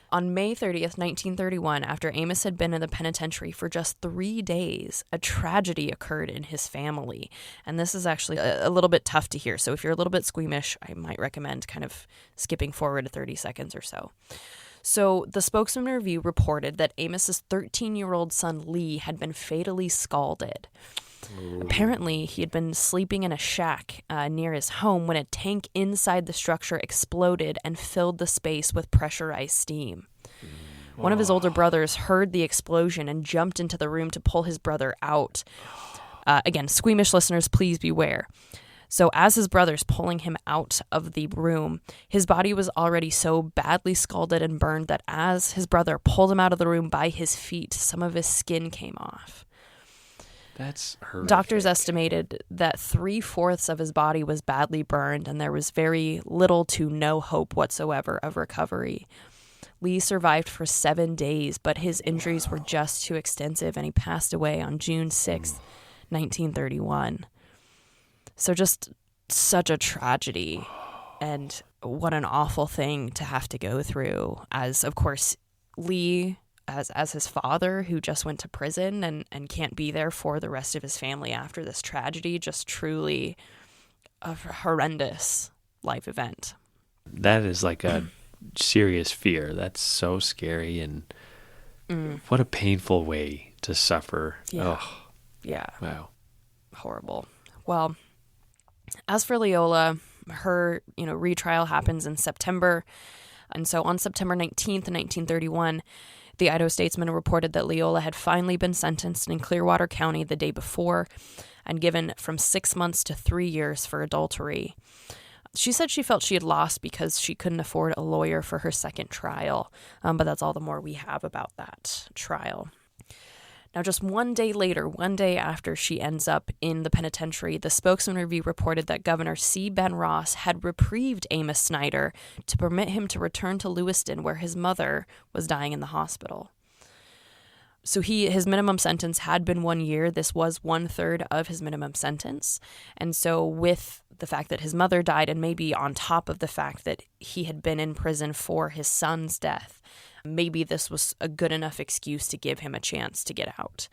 On May 30th, 1931, after Amos had been in the penitentiary for just 3 days, a tragedy occurred in his family. And this is actually a little bit tough to hear. So if you're a little bit squeamish, I might recommend kind of skipping forward to 30 seconds or so. So the Spokesman Review reported that Amos's 13-year-old son Lee had been fatally scalded. Apparently, he had been sleeping in a shack near his home when a tank inside the structure exploded and filled the space with pressurized steam. One of his older brothers heard the explosion and jumped into the room to pull his brother out. Again, squeamish listeners, please beware. So as his brother's pulling him out of the room, his body was already so badly scalded and burned that as his brother pulled him out of the room by his feet, some of his skin came off. That's horrific. Doctors estimated that 3/4 of his body was badly burned, and there was very little to no hope whatsoever of recovery. Lee survived for 7 days, but his injuries were just too extensive, and he passed away on June 6th, 1931. So just such a tragedy, and what an awful thing to have to go through, as, of course, Lee, as his father, who just went to prison and can't be there for the rest of his family after this tragedy, just truly a horrendous life event. That is like a serious fear. That's so scary, and what a painful way to suffer. Yeah. Oh. Yeah. Wow. Horrible. Well, as for Leola, her, retrial happens in September. And so on September 19th, 1931, the Idaho Statesman reported that Leola had finally been sentenced in Clearwater County the day before and given from 6 months to 3 years for adultery. She said she felt she had lost because she couldn't afford a lawyer for her second trial, but that's all the more we have about that trial. Now, just 1 day later, 1 day after she ends up in the penitentiary, the Spokesman Review reported that Governor C. Ben Ross had reprieved Amos Snyder to permit him to return to Lewiston, where his mother was dying in the hospital. So his minimum sentence had been 1 year. This was 1/3 of his minimum sentence. And so with the fact that his mother died, and maybe on top of the fact that he had been in prison for his son's death, maybe this was a good enough excuse to give him a chance to get out.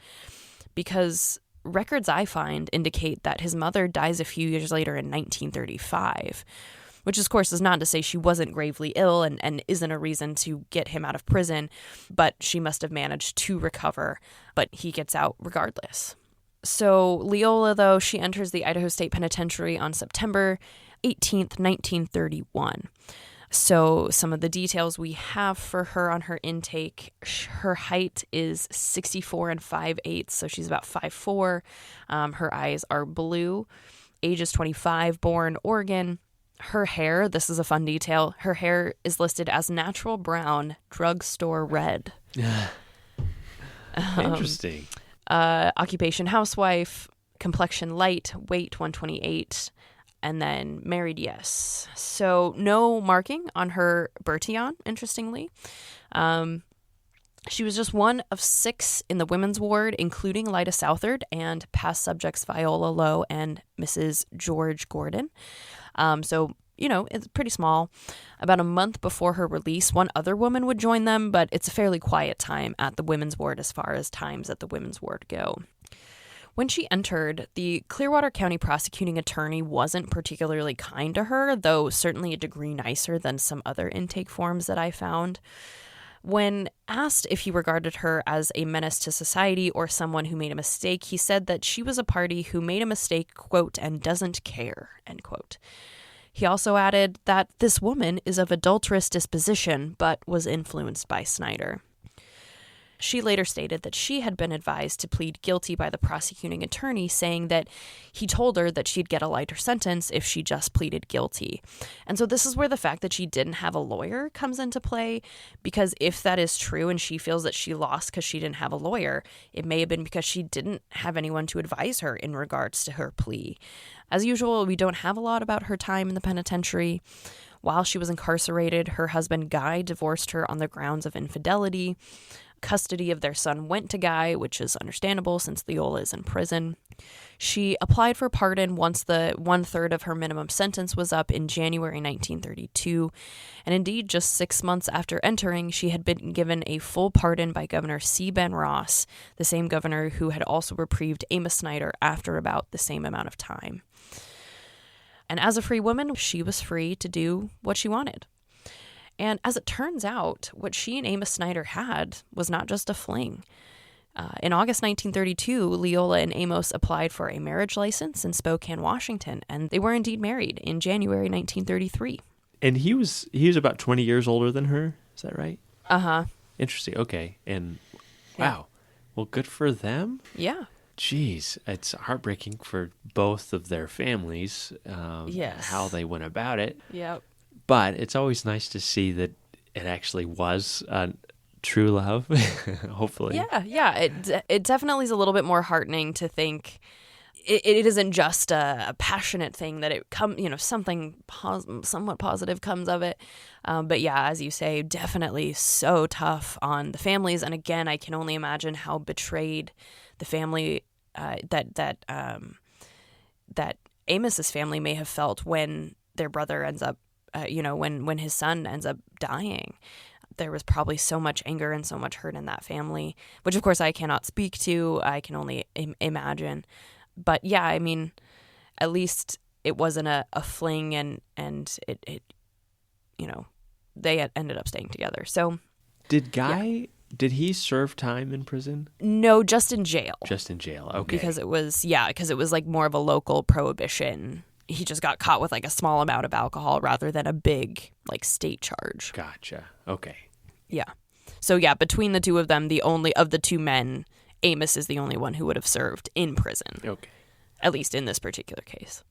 Because records I find indicate that his mother dies a few years later in 1935, which, of course, is not to say she wasn't gravely ill and isn't a reason to get him out of prison, but she must have managed to recover, but he gets out regardless. So Leola, though, she enters the Idaho State Penitentiary on September 18th, 1931. So some of the details we have for her on her intake, her height is 64 5/8, so she's about 5'4". Her eyes are blue. Age is 25, born Oregon. Her hair, this is a fun detail, her hair is listed as natural brown, drugstore red. Interesting. Occupation housewife, complexion light, weight 128, and then married, yes. So no marking on her Bertillon, interestingly. She was just one of 6 in the women's ward, including Lyda Southard and past subjects Viola Lowe and Mrs. George Gordon. So, it's pretty small. About a month before her release, one other woman would join them, but it's a fairly quiet time at the women's ward as far as times at the women's ward go. When she entered, the Clearwater County prosecuting attorney wasn't particularly kind to her, though certainly a degree nicer than some other intake forms that I found. When asked if he regarded her as a menace to society or someone who made a mistake, he said that she was a party who made a mistake, quote, and doesn't care, end quote. He also added that this woman is of adulterous disposition, but was influenced by Snyder. She later stated that she had been advised to plead guilty by the prosecuting attorney, saying that he told her that she'd get a lighter sentence if she just pleaded guilty. And so this is where the fact that she didn't have a lawyer comes into play, because if that is true and she feels that she lost because she didn't have a lawyer, it may have been because she didn't have anyone to advise her in regards to her plea. As usual, we don't have a lot about her time in the penitentiary. While she was incarcerated, her husband Guy divorced her on the grounds of infidelity. Custody of their son went to Guy, which is understandable since Leola is in prison. She applied for pardon once the 1/3 of her minimum sentence was up in January 1932. And indeed, just 6 months after entering, she had been given a full pardon by Governor C. Ben Ross, the same governor who had also reprieved Amos Snyder after about the same amount of time. And as a free woman, she was free to do what she wanted. And as it turns out, what she and Amos Snyder had was not just a fling. In August 1932, Leola and Amos applied for a marriage license in Spokane, Washington, and they were indeed married in January 1933. And he was about 20 years older than her, is that right? Uh-huh. Interesting, okay. And wow, well, good for them. Yeah. Jeez, it's heartbreaking for both of their families, yes. how they went about it. Yep. But it's always nice to see that it actually was true love, hopefully. Yeah. It definitely is a little bit more heartening to think it isn't just a passionate thing, that it something somewhat positive comes of it. But yeah, as you say, definitely so tough on the families. And again, I can only imagine how betrayed the family that Amos's family may have felt when their brother ends up, when his son ends up dying. There was probably so much anger and so much hurt in that family, which of course I cannot speak to. I can only imagine. But yeah, I mean, at least it wasn't a fling, and it they had ended up staying together. So did Guy, did he serve time in prison? No, just in jail. Just in jail, okay. Because it was like more of a local prohibition. He just got caught with like a small amount of alcohol rather than a big like state charge. Gotcha. Okay. Yeah. So yeah, between the two of them, the only of the two men, Amos is the only one who would have served in prison. Okay. At least in this particular case.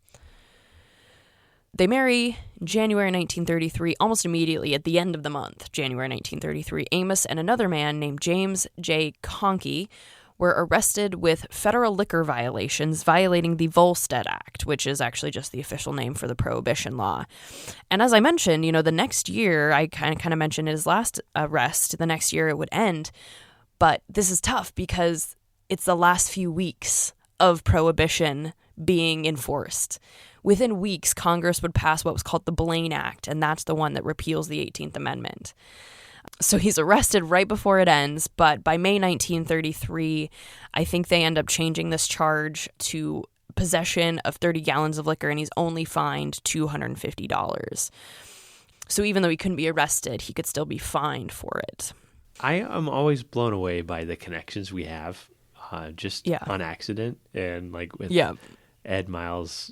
They marry in January 1933, almost immediately at the end of the month, January 1933. Amos and another man named James J. Conkey were arrested with federal liquor violations, violating the Volstead Act, which is actually just the official name for the Prohibition law. And as I mentioned, the next year, I kind of mentioned his last arrest, the next year it would end. But this is tough because it's the last few weeks of Prohibition being enforced. Within weeks, Congress would pass what was called the Blaine Act, and that's the one that repeals the 18th Amendment. So he's arrested right before it ends, but by May 1933, I think they end up changing this charge to possession of 30 gallons of liquor, and he's only fined $250. So even though he couldn't be arrested, he could still be fined for it. I am always blown away by the connections we have, just on accident, and like with Ed Miles'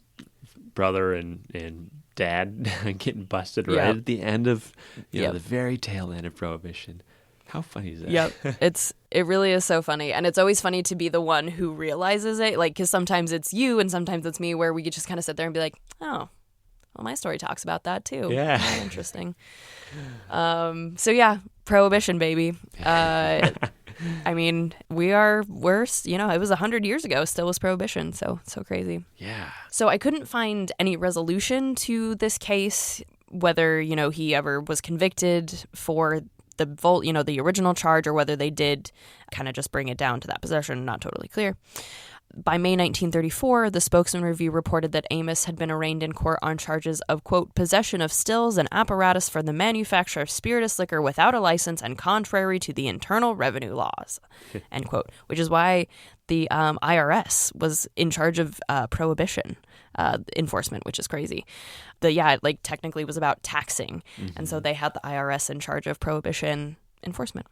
brother and dad getting busted right at the end of the very tail end of Prohibition. How funny is that? Yep. It really is so funny. And it's always funny to be the one who realizes it, like, because sometimes it's you and sometimes it's me, where we could just kind of sit there and be like, oh, well, my story talks about that too. Yeah. Very interesting. So yeah, Prohibition, baby. I mean, we're worse. It was 100 years ago, still was Prohibition. So crazy. Yeah. So I couldn't find any resolution to this case, whether, he ever was convicted for the original charge, or whether they did kind of just bring it down to that possession. Not totally clear. By May 1934, the Spokesman Review reported that Amos had been arraigned in court on charges of, quote, possession of stills and apparatus for the manufacture of spirituous liquor without a license and contrary to the Internal Revenue laws, end quote, which is why the IRS was in charge of Prohibition enforcement, which is crazy. It technically was about taxing, and so they had the IRS in charge of Prohibition enforcement.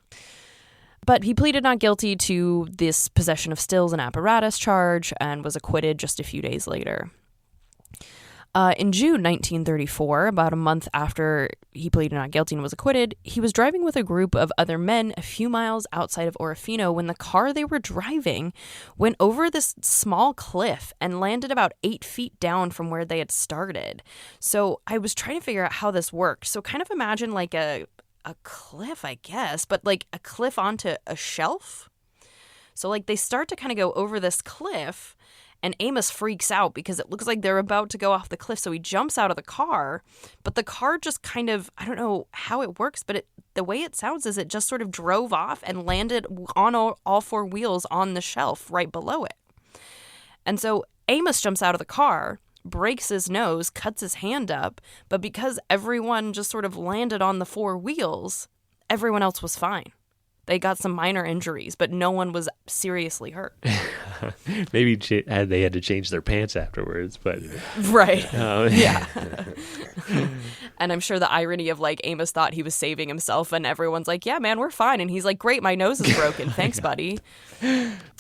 But he pleaded not guilty to this possession of stills and apparatus charge and was acquitted just a few days later. In June 1934, about a month after he pleaded not guilty and was acquitted, he was driving with a group of other men a few miles outside of Orofino when the car they were driving went over this small cliff and landed about 8 feet down from where they had started. So I was trying to figure out how this worked. So kind of imagine like a cliff, I guess, but like a cliff onto a shelf. So like they start to kind of go over this cliff, and Amos freaks out because it looks like they're about to go off the cliff. So he jumps out of the car, but the car just kind of, I don't know how it works, but the way it sounds is it just sort of drove off and landed on all four wheels on the shelf right below it. And so Amos jumps out of the car, breaks his nose, cuts his hand up, but because everyone just sort of landed on the four wheels, everyone else was fine. They got some minor injuries, but no one was seriously hurt. Maybe they had to change their pants afterwards, but... Right. Yeah. And I'm sure the irony of, like, Amos thought he was saving himself, and everyone's like, yeah, man, we're fine. And he's like, great, my nose is broken. Thanks, buddy.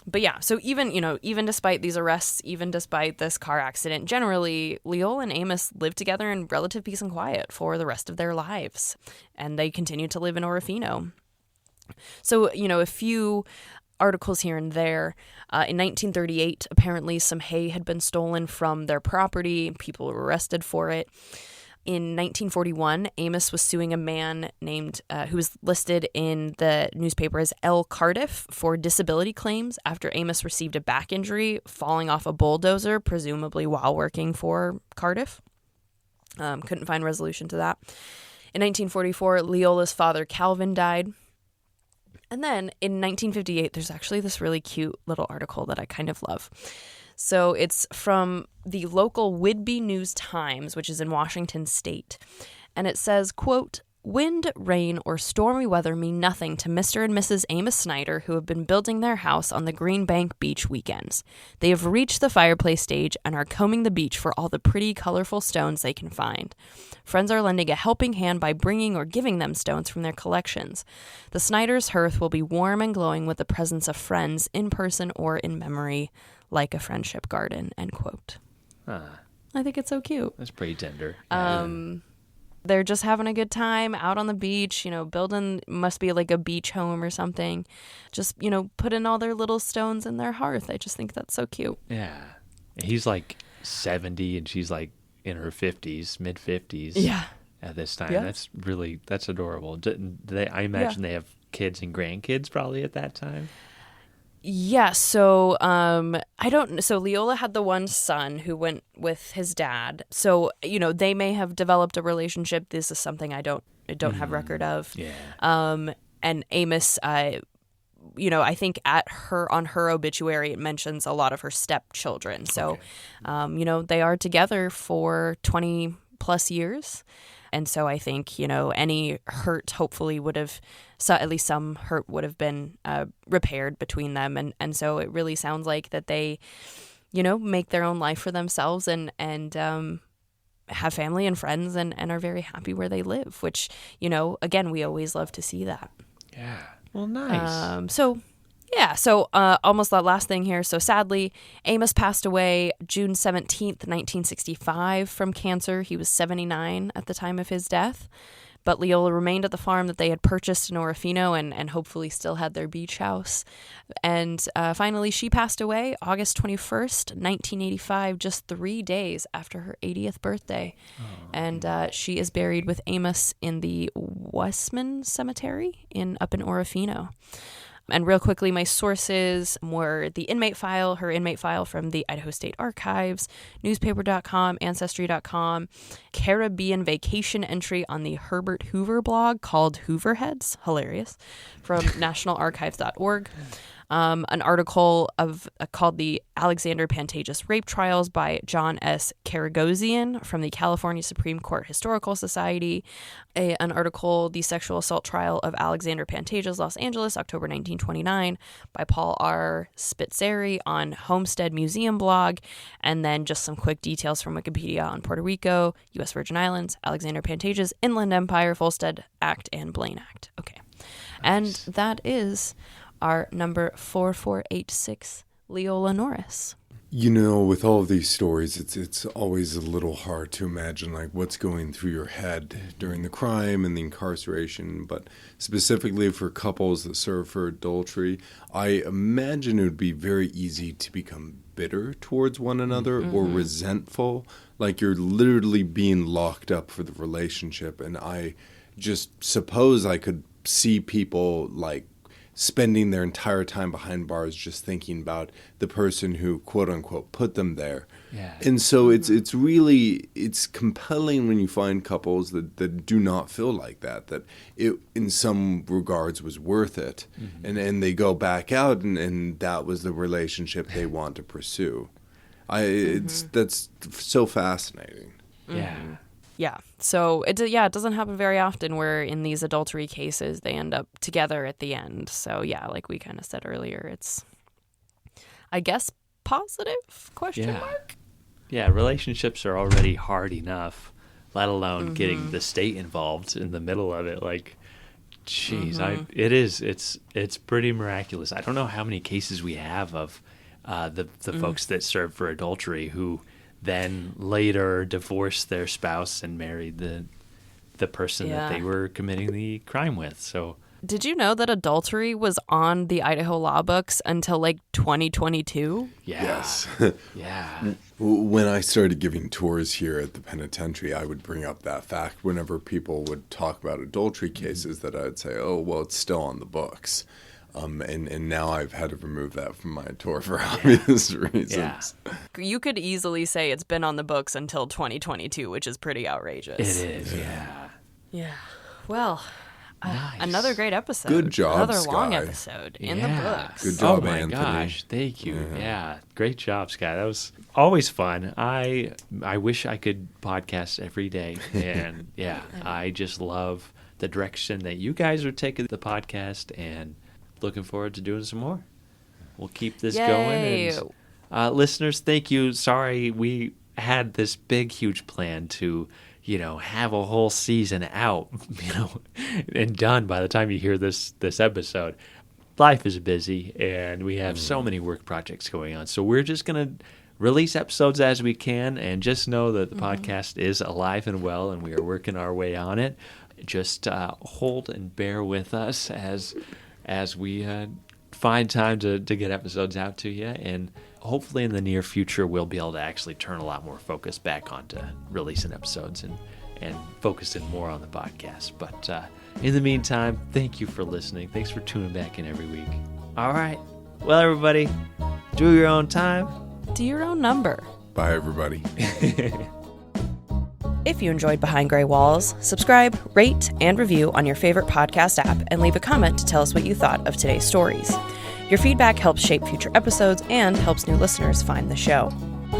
But yeah, so even despite these arrests, even despite this car accident, generally, Leola and Amos lived together in relative peace and quiet for the rest of their lives. And they continued to live in Orofino. So, a few articles here and there. In 1938, apparently some hay had been stolen from their property. People were arrested for it. In 1941, Amos was suing a man named who was listed in the newspaper as L. Cardiff for disability claims after Amos received a back injury falling off a bulldozer, presumably while working for Cardiff. Couldn't find resolution to that. In 1944, Leola's father, Calvin, died. And then in 1958, there's actually this really cute little article that I kind of love. So it's from the local Whidbey News-Times, which is in Washington State. And it says, quote, "Wind, rain, or stormy weather mean nothing to Mr. and Mrs. Amos Snyder, who have been building their house on the Green Bank Beach weekends. They have reached the fireplace stage and are combing the beach for all the pretty, colorful stones they can find. Friends are lending a helping hand by bringing or giving them stones from their collections. The Snyders' hearth will be warm and glowing with the presence of friends, in person or in memory, like a friendship garden," end quote. I think it's so cute. That's pretty tender. They're just having a good time out on the beach, building, must be like a beach home or something. Just, putting all their little stones in their hearth. I just think that's so cute. Yeah. He's like 70 and she's like in her 50s, mid 50s. Yeah. At this time. Yeah. That's adorable. I imagine they have kids and grandkids probably at that time. Yeah, so so Leola had the one son who went with his dad. So, they may have developed a relationship. This is something I don't have record of. Yeah. And Amos, I think on her obituary it mentions a lot of her stepchildren. So, okay. They are together for 20 plus years. And so I think, any hurt hopefully would have, at least some hurt would have been repaired between them. And so it really sounds like that they, make their own life for themselves and have family and friends and are very happy where they live, which, again, we always love to see that. Yeah. Well, nice. So almost that last thing here. So sadly, Amos passed away June 17th, 1965 from cancer. He was 79 at the time of his death. But Leola remained at the farm that they had purchased in Orofino and hopefully still had their beach house. And finally, she passed away August 21st, 1985, just 3 days after her 80th birthday. Oh. And she is buried with Amos in the Westman Cemetery up in Orofino. And real quickly, my sources were the inmate file, her inmate file from the Idaho State Archives, newspaper.com, ancestry.com, Caribbean vacation entry on the Herbert Hoover blog called Hoover Heads, hilarious, from nationalarchives.org. An article called The Alexander Pantages Rape Trials by John S. Karagosian from the California Supreme Court Historical Society. An article, The Sexual Assault Trial of Alexander Pantages, Los Angeles, October 1929, by Paul R. Spitzeri on Homestead Museum blog. And then just some quick details from Wikipedia on Puerto Rico, U.S. Virgin Islands, Alexander Pantages, Inland Empire, Volstead Act, and Blaine Act. Okay. Nice. And that is our number 4486, Leola Norris. You know, with all of these stories, it's always a little hard to imagine, like, what's going through your head during the crime and the incarceration. But specifically for couples that serve for adultery, I imagine it would be very easy to become bitter towards one another or resentful. Like, you're literally being locked up for the relationship. And I just suppose I could see people, like, spending their entire time behind bars just thinking about the person who, quote unquote, put them there. Yeah. And so it's compelling when you find couples that do not feel like that it in some regards was worth it. And they go back out and that was the relationship they want to pursue. That's so fascinating. Yeah. Yeah. So it doesn't happen very often where in these adultery cases they end up together at the end. So yeah, like we kind of said earlier, it's, I guess, positive question mark. Yeah, relationships are already hard enough, let alone getting the state involved in the middle of it. Like, geez, it's pretty miraculous. I don't know how many cases we have of the folks that served for adultery who then later divorced their spouse and married the person that they were committing the crime with. So, did you know that adultery was on the Idaho law books until like 2022? Yeah. Yes. Yeah. When I started giving tours here at the penitentiary, I would bring up that fact whenever people would talk about adultery cases, that I'd say, oh, well, it's still on the books. And now I've had to remove that from my tour for obvious reasons. Yeah. You could easily say it's been on the books until 2022, which is pretty outrageous. It is, yeah. Yeah. Well, nice. Another great episode. Good job, Another Skye. long episode in the books. Good job, oh my Anthony. gosh, thank you. Yeah, great job, Skye. That was always fun. I wish I could podcast every day. And yeah, I just love the direction that you guys are taking the podcast, and looking forward to doing some more. We'll keep this going. And, listeners, thank you. Sorry, we had this big, huge plan to, have a whole season out, and done by the time you hear this episode. Life is busy, and we have so many work projects going on. So we're just going to release episodes as we can, and just know that the podcast is alive and well, and we are working our way on it. Just hold and bear with us as we find time to get episodes out to you. And hopefully in the near future, we'll be able to actually turn a lot more focus back onto releasing episodes and focusing more on the podcast. But in the meantime, thank you for listening. Thanks for tuning back in every week. All right. Well, everybody, do your own time. Do your own number. Bye, everybody. If you enjoyed Behind Gray Walls, subscribe, rate, and review on your favorite podcast app, and leave a comment to tell us what you thought of today's stories. Your feedback helps shape future episodes and helps new listeners find the show.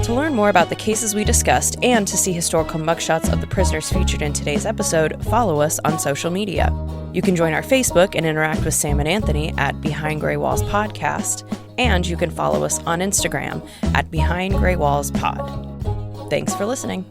To learn more about the cases we discussed and to see historical mugshots of the prisoners featured in today's episode, follow us on social media. You can join our Facebook and interact with Sam and Anthony at Behind Gray Walls Podcast, and you can follow us on Instagram at Behind Gray Walls Pod. Thanks for listening.